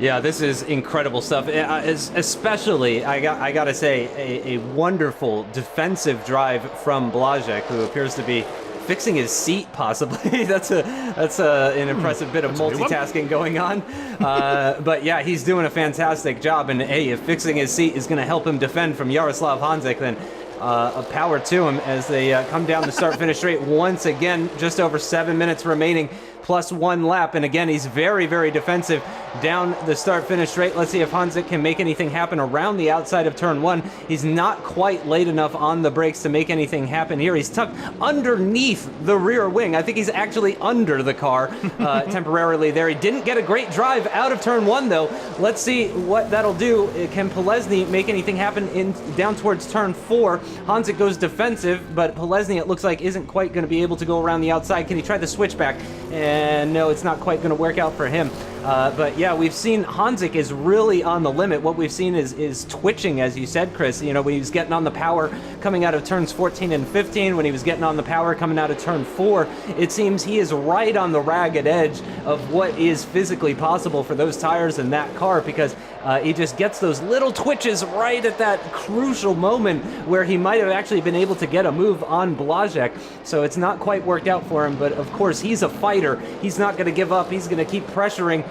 Yeah, this is incredible stuff. Especially, I gotta say, a wonderful defensive drive from Blazek, who appears to be fixing his seat, possibly. that's an impressive bit of multitasking going on. But yeah, he's doing a fantastic job. And hey, if fixing his seat is going to help him defend from Jaroslav Hanzik, then a power to him as they come down the start-finish straight once again. Just over 7 minutes remaining, plus 1 lap, and again he's very, very defensive down the start-finish straight. Let's see if Hanzik can make anything happen around the outside of turn 1. He's not quite late enough on the brakes to make anything happen here. He's tucked underneath the rear wing. I think he's actually under the car temporarily there. He didn't get a great drive out of turn 1 though. Let's see what that'll do. Can Polesny make anything happen down towards turn 4? Hanzik goes defensive, but Polesny, it looks like, isn't quite going to be able to go around the outside. Can he try the switchback? And no, it's not quite going to work out for him. But yeah, we've seen Hanzik is really on the limit. What we've seen is twitching, as you said, Chris. You know, when he was getting on the power coming out of turns 14 and 15, when he was getting on the power coming out of turn 4, it seems he is right on the ragged edge of what is physically possible for those tires in that car, because he just gets those little twitches right at that crucial moment where he might have actually been able to get a move on Blazek. So it's not quite worked out for him, but of course he's a fighter. He's not going to give up. He's going to keep pressuring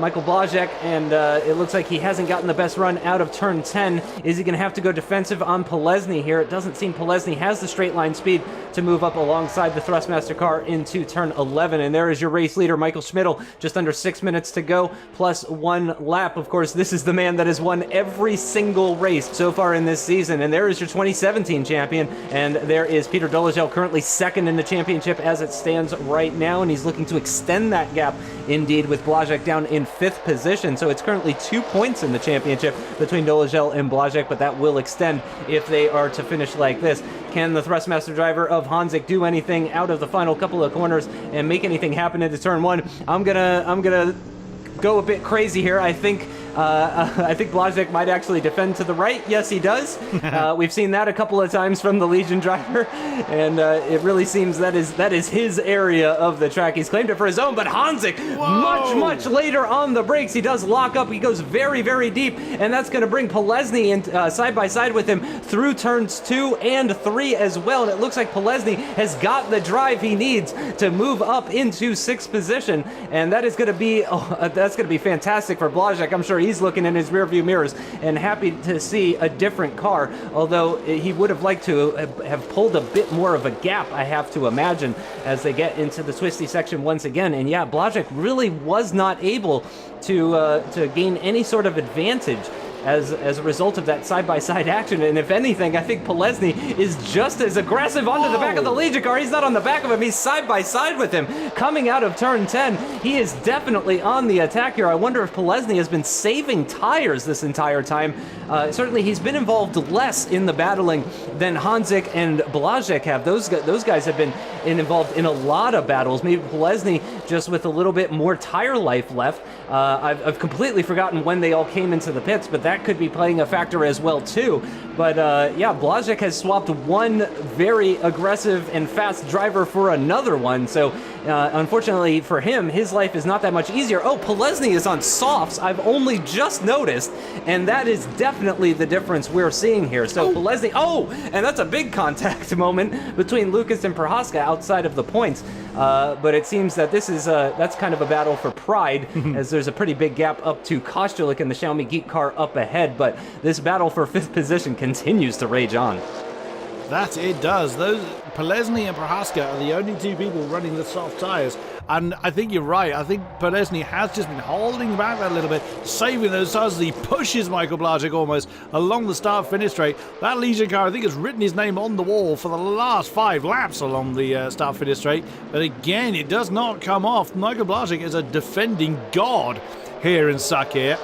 Michael Blazek, and it looks like he hasn't gotten the best run out of turn 10. Is he going to have to go defensive on Polesny here? It doesn't seem Polesny has the straight line speed to move up alongside the Thrustmaster car into turn 11, and there is your race leader, Michael Schmidl, just under 6 minutes to go, plus 1 lap. Of course, this is the man that has won every single race so far in this season, and there is your 2017 champion, and there is Peter Dolezal, currently second in the championship as it stands right now, and he's looking to extend that gap, indeed, with Blazek down in 5th position. So it's currently 2 points in the championship between Dolezal and Blazek, but that will extend if they are to finish like this. Can the Thrustmaster driver of Hanzik do anything out of the final couple of corners and make anything happen into turn 1? I'm gonna go a bit crazy here. I think Blazek might actually defend to the right. Yes, he does. We've seen that a couple of times from the Legion driver, and it really seems that is his area of the track. He's claimed it for his own, but Hanzik, much later on the brakes, he does lock up. He goes very, very deep, and that's going to bring Polesny in side by side with him through turns 2 and 3 as well. And it looks like Polesny has got the drive he needs to move up into 6th position, and that is going to be that's going to be fantastic for Blazek. I'm sure he's looking in his rearview mirrors and happy to see a different car, although he would have liked to have pulled a bit more of a gap, I have to imagine, as they get into the twisty section once again. And yeah, Blazek really was not able to gain any sort of advantage as a result of that side-by-side action. And if anything, I think Polesny is just as aggressive onto the back of the Legion car. He's not on the back of him, he's side-by-side with him. Coming out of turn 10, he is definitely on the attack here. I wonder if Polesny has been saving tires this entire time. Certainly he's been involved less in the battling than Hanzik and Blazek have. Those guys have been involved in a lot of battles. Maybe Polesny just with a little bit more tire life left. I've completely forgotten when they all came into the pits, but that could be playing a factor as well too. But yeah, Blazek has swapped one very aggressive and fast driver for another one, so unfortunately for him, his life is not that much easier. Oh, Polesny is on softs, I've only just noticed, and that is definitely the difference we're seeing here. So Polesny, and that's a big contact moment between Lucas and Prohaska outside of the points. But it seems that this is that's kind of a battle for pride, as there's a pretty big gap up to Kostulik and the Xiaomi Geek car up ahead. But this battle for 5th position continues to rage on. That it does. Those Polesny and Prohaska are the only 2 people running the soft tyres. And I think you're right. I think Polesny has just been holding back that a little bit, saving those tires as he pushes Michael Blazek almost along the start-finish straight. That Legion car, I think, has written his name on the wall for the last 5 laps along the start-finish straight. But again, it does not come off. Michael Blazek is a defending god here in Sakhir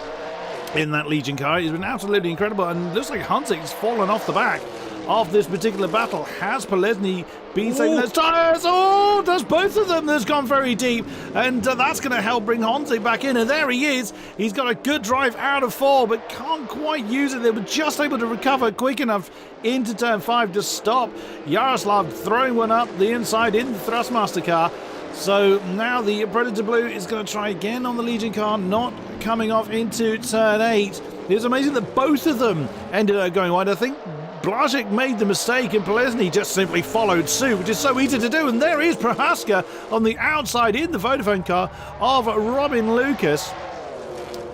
in that Legion car. He's been absolutely incredible, and looks like Hansik's fallen off the back of this particular battle. Has Polesny been saving those tires? Oh, there's both of them that's gone very deep, and that's going to help bring Hanzik back in, and there he is. He's got a good drive out of 4, but can't quite use it. They were just able to recover quick enough into turn 5 to stop Yaroslav throwing one up the inside in the Thrustmaster car. So now the Predator Blue is going to try again on the Legion car, not coming off into turn 8. It was amazing that both of them ended up going wide. I think Blazek made the mistake and Polesny just simply followed suit, which is so easy to do. And there is Prohaska on the outside in the Vodafone car of Robin Lucas.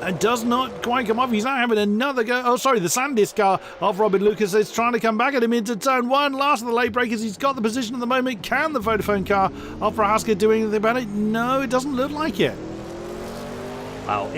And does not quite come off. He's now having another go. Oh, sorry, the Sandisk car of Robin Lucas is trying to come back at him into turn 1. Last of the late breakers. He's got the position at the moment. Can the Vodafone car of Prohaska do anything about it? No, it doesn't look like it. Wow.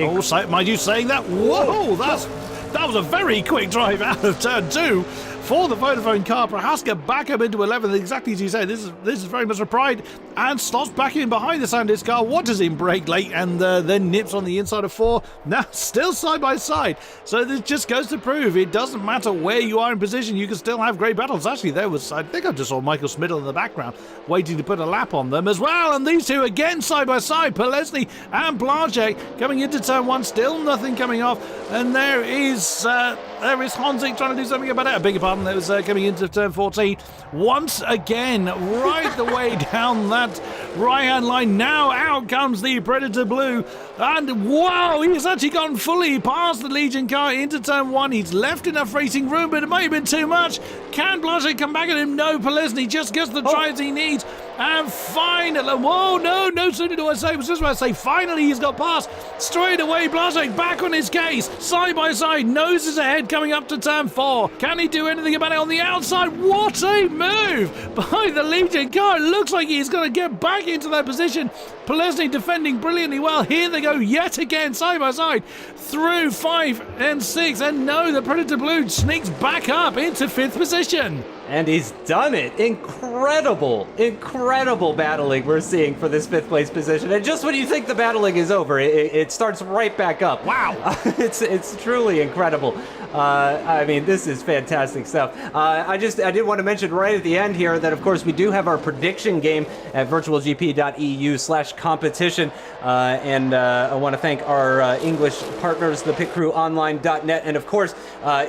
Mind you saying that? Whoa, that was a very quick drive out of turn 2 for the Vodafone car. Prohaska back up into 11th, exactly as you say. This is very much a pride, and slots back in behind the Sandis car. Watches him brake late and then nips on the inside of 4. Now still side by side. So this just goes to prove it doesn't matter where you are in position, you can still have great battles. Actually, I think I just saw Michael Schmidl in the background waiting to put a lap on them as well. And these two again side by side, Polesny and Blazek coming into turn 1, still nothing coming off. And there is Honzik trying to do something about it. I beg your pardon, that was coming into turn 14. Once again, right the way down that right-hand line. Now out comes the Predator Blue. And wow, he's actually gone fully past the Legion car into turn 1. He's left enough racing room, but it might have been too much. Can Blazek come back at him? No, Polesny just gets the tries he needs. And finally, whoa, no sooner do I say, I was just about to say, finally he's got past. Straight away, Blazek back on his case, side by side, noses ahead coming up to turn 4. Can he do anything about it on the outside? What a move by the Legion car. It looks like he's going to get back into that position. Polesny defending brilliantly well. Here they go yet again, side by side, through 5 and 6. And no, the Predator Blue sneaks back up into 5th position. And he's done it. Incredible battling we're seeing for this 5th place position. And just when you think the battling is over, it starts right back up. Wow. It's truly incredible. I mean, this is fantastic stuff. I did want to mention right at the end here that, of course, we do have our prediction game at virtualgp.eu/competition. And I want to thank our English partners, the pitcrewonline.net. And, of course,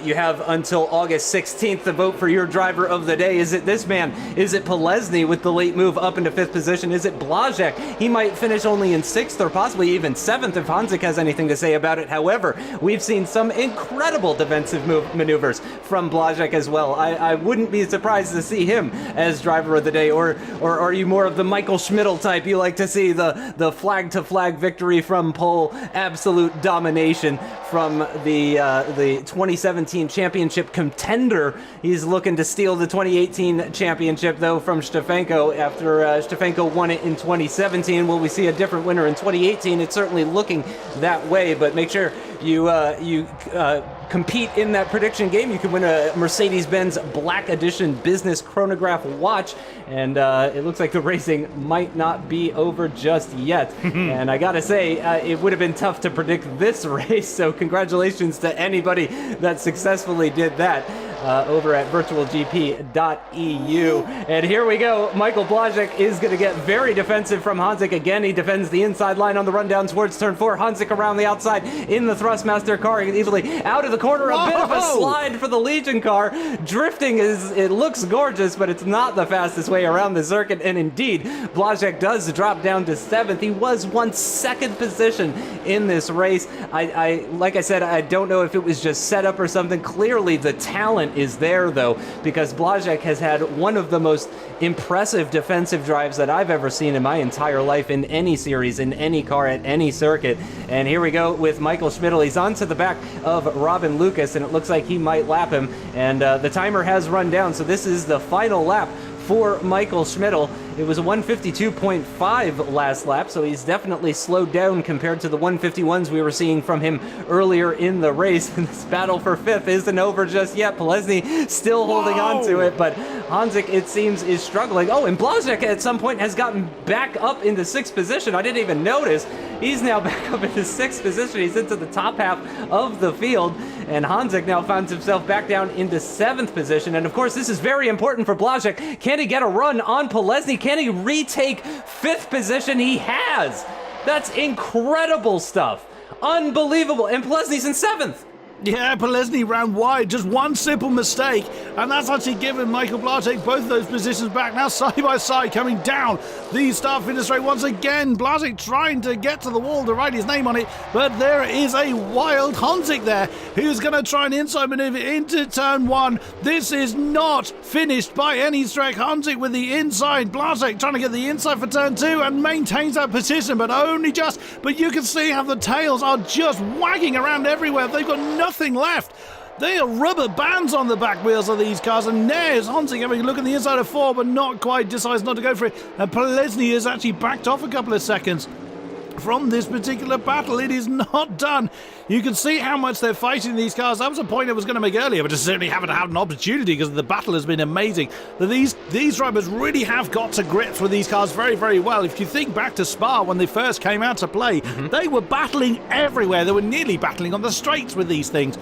you have until August 16th to vote for your driver of the day. Is it this man? Is it Polesny with the late move up into 5th position? Is it Blazek? He might finish only in 6th or possibly even 7th if Honzik has anything to say about it. However, we've seen some incredible defensive maneuvers from Blazek as well. I wouldn't be surprised to see him as driver of the day. Or are you more of the Michael Schmidl type? You like to see the flag-to-flag victory from pole, absolute domination from the 2017 championship contender. He's looking to steal the 2018 championship, though, from Stefanko after Stefanko won it in 2017. Will we see a different winner in 2018? It's certainly looking that way, but make sure you compete in that prediction game. You can win a Mercedes-Benz Black Edition Business Chronograph watch, and it looks like the racing might not be over just yet. And I gotta say, it would have been tough to predict this race, so congratulations to anybody that successfully did that. Over at virtualgp.eu. And here we go. Michael Blazek is going to get very defensive from Honzik again. He defends the inside line on the run down towards turn 4. Honzik around the outside in the Thrustmaster car, easily out of the corner. A bit of a slide for the Legion car. Drifting it looks gorgeous, but it's not the fastest way around the circuit. And indeed, Blazek does drop down to 7th. He was 1 second position in this race. Like I said, I don't know if it was just set up or something. Clearly, the talent is there, though, because Blazek has had one of the most impressive defensive drives that I've ever seen in my entire life in any series, in any car, at any circuit. And here we go with Michael Schmidl. He's onto the back of Robin Lucas, and it looks like he might lap him. And the timer has run down, so this is the final lap for Michael Schmidl. It was a 152.5 last lap, so he's definitely slowed down compared to the 151s we were seeing from him earlier in the race. And this battle for 5th isn't over just yet. Polesny still holding on to it, but Honzik, it seems, is struggling. Oh, and Blazek at some point has gotten back up into 6th position. I didn't even notice. He's now back up into 6th position. He's into the top half of the field, and Honzik now finds himself back down into 7th position. And of course, this is very important for Blazek. Can he get a run on Polesny? Can he retake 5th position? He has. That's incredible stuff. Unbelievable. And Polesny's in 7th. Yeah, Polesny ran wide, just one simple mistake, and that's actually given Michael Blazek both those positions back. Now side by side coming down the start-finish straight once again. Blazek trying to get to the wall to write his name on it, but there is a wild Honzik there who's going to try an inside maneuver into turn 1. This is not finished by any stretch. Honzik with the inside, Blazek trying to get the inside for turn 2 and maintains that position, but only just. But you can see how the tails are just wagging around everywhere. They've got nothing left. They are rubber bands on the back wheels of these cars, and there's Honzik having a look at the inside of 4, but not quite, decides not to go for it, and Polesny has actually backed off a couple of seconds. from this particular battle. It is not done. You can see how much they're fighting these cars. That was a point I was going to make earlier, but I certainly haven't had an opportunity because the battle has been amazing. These drivers really have got to grips with these cars very, very well. If you think back to Spa when they first came out to play, they were battling everywhere. They were nearly battling on the straights with these things.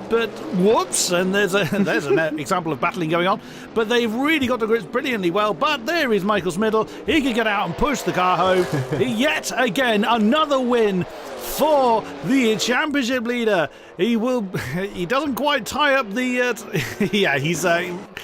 But whoops, and there's an example of battling going on. But they've really got to grips brilliantly well. But there is Michael Schmidl. He can get out and push the car home. Yet again, another win for the championship leader. He doesn't quite tie up the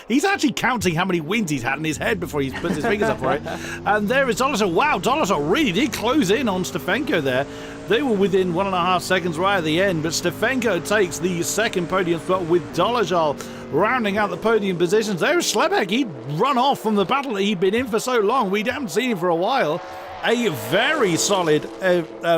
he's actually counting how many wins he's had in his head before he puts his fingers up for it. And there is Dolezal. Wow, Dolezal really did close in on Stefanko there. They were within 1.5 seconds right at the end, but Stefanko takes the second podium spot with Dolezal rounding out the podium positions. There's Schlebeck. He'd run off from the battle that he'd been in for so long. We haven't seen him for a while. A very solid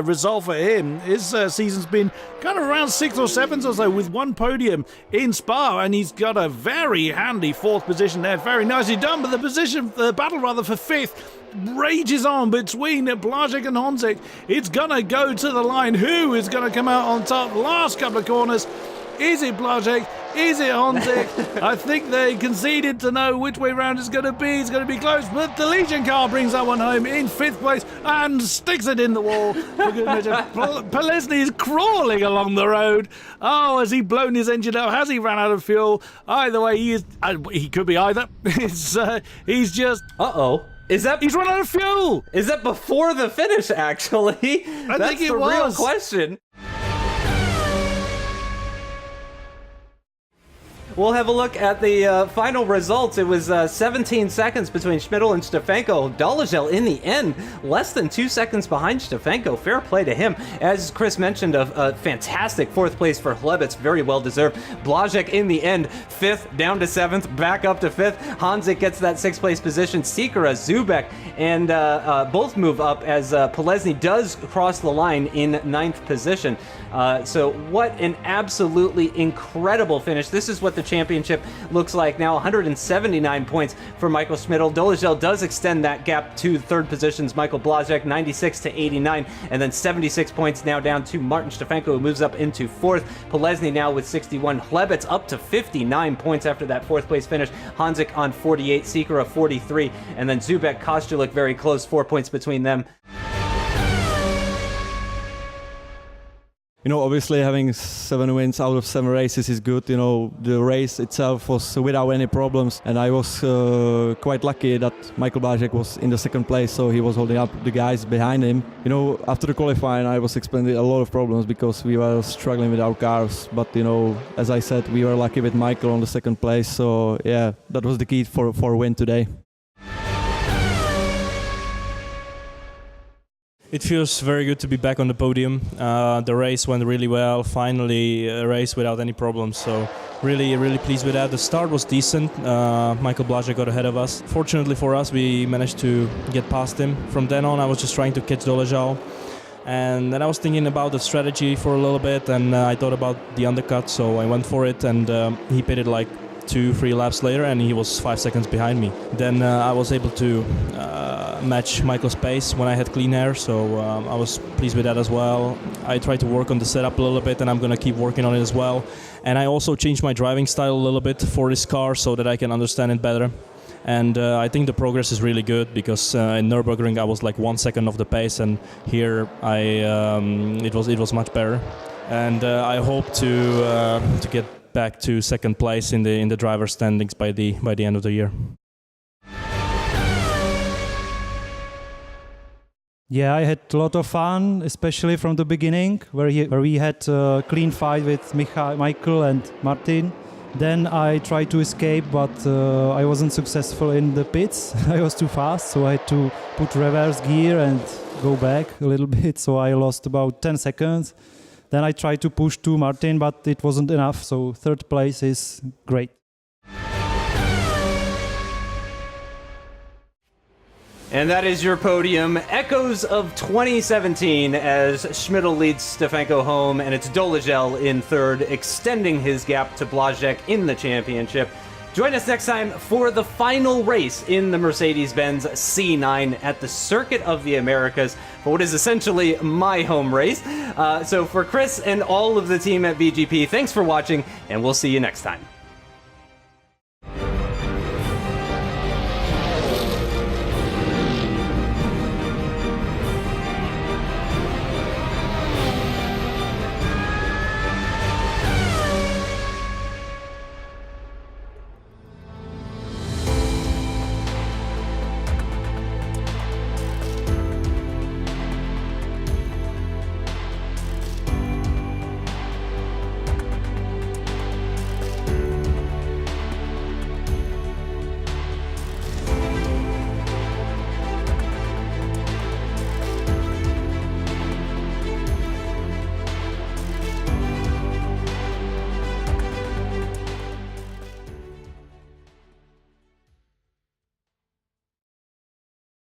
result for him. His season's been kind of around 6th or 7th or so with one podium in Spa, and he's got a very handy 4th position there. Very nicely done, but the battle for 5th rages on between Blazek and Honzik. It's gonna go to the line. Who is gonna come out on top? Last couple of corners. Is it Blazek? Is it Honzik? I think they conceded to know which way round it's going to be. It's going to be close, but the Legion car brings that one home in 5th place and sticks it in the wall. For good measure. Polesny is crawling along the road. Oh, has he blown his engine up? Has he ran out of fuel? Either way, he could be either. He's just... Uh-oh. He's run out of fuel! Is that before the finish, actually? I think it was. Real question. We'll have a look at the final results. It was 17 seconds between Schmidl and Stefanko. Dolezal in the end, less than 2 seconds behind Stefanko. Fair play to him. As Chris mentioned, a fantastic 4th place for Hlebets. Very well deserved. Blazek in the end, 5th down to 7th, back up to 5th. Honzik gets that 6th place position. Sikora, Zubek, and both move up as Polesny does cross the line in 9th position. So what an absolutely incredible finish. This is what the championship looks like now. 179 points for Michael Schmidl. Dolezal does extend that gap to 3rd positions. Michael Blazek 96 to 89, and then 76 points now down to Martin Stefanko, who moves up into 4th. Polesny now with 61. Hlebets up to 59 points after that 4th place finish. Honzik on 48, Sikora 43, and then Zubek, Kostulik very close, 4 points between them. You know, obviously having 7 wins out of 7 races is good. You know, the race itself was without any problems, and I was quite lucky that Michael Blazek was in the 2nd place, so he was holding up the guys behind him. You know, after the qualifying, I was explaining a lot of problems because we were struggling with our cars. But you know, as I said, we were lucky with Michael on the 2nd place. So yeah, that was the key for a win today. It feels very good to be back on the podium. The race went really well. Finally, a race without any problems. So really pleased with that. The start was decent. Michael Blazek got ahead of us. Fortunately for us, we managed to get past him. From then on, I was just trying to catch Dolezal. And then I was thinking about the strategy for a little bit, and I thought about the undercut, so I went for it, and he pitted like 2-3 laps later, and he was 5 seconds behind me. Then I was able to match Michael's pace when I had clean air, so I was pleased with that as well. I tried to work on the setup a little bit, and I'm going to keep working on it as well. And I also changed my driving style a little bit for this car so that I can understand it better. And I think the progress is really good because in Nürburgring I was like 1 second off the pace, and here it was much better. And I hope to get back to 2nd place in the driver standings by the end of the year. Yeah, I had a lot of fun, especially from the beginning, where we had a clean fight with Michael and Martin. Then I tried to escape, but I wasn't successful in the pits. I was too fast, so I had to put reverse gear and go back a little bit, so I lost about 10 seconds. Then I tried to push to Martin, but it wasn't enough, so 3rd place is great. And that is your podium. Echoes of 2017 as Schmidl leads Stefanko home, and it's Dolezal in 3rd, extending his gap to Blazek in the championship. Join us next time for the final race in the Mercedes-Benz C9 at the Circuit of the Americas for what is essentially my home race. So for Chris and all of the team at VGP, thanks for watching, and we'll see you next time.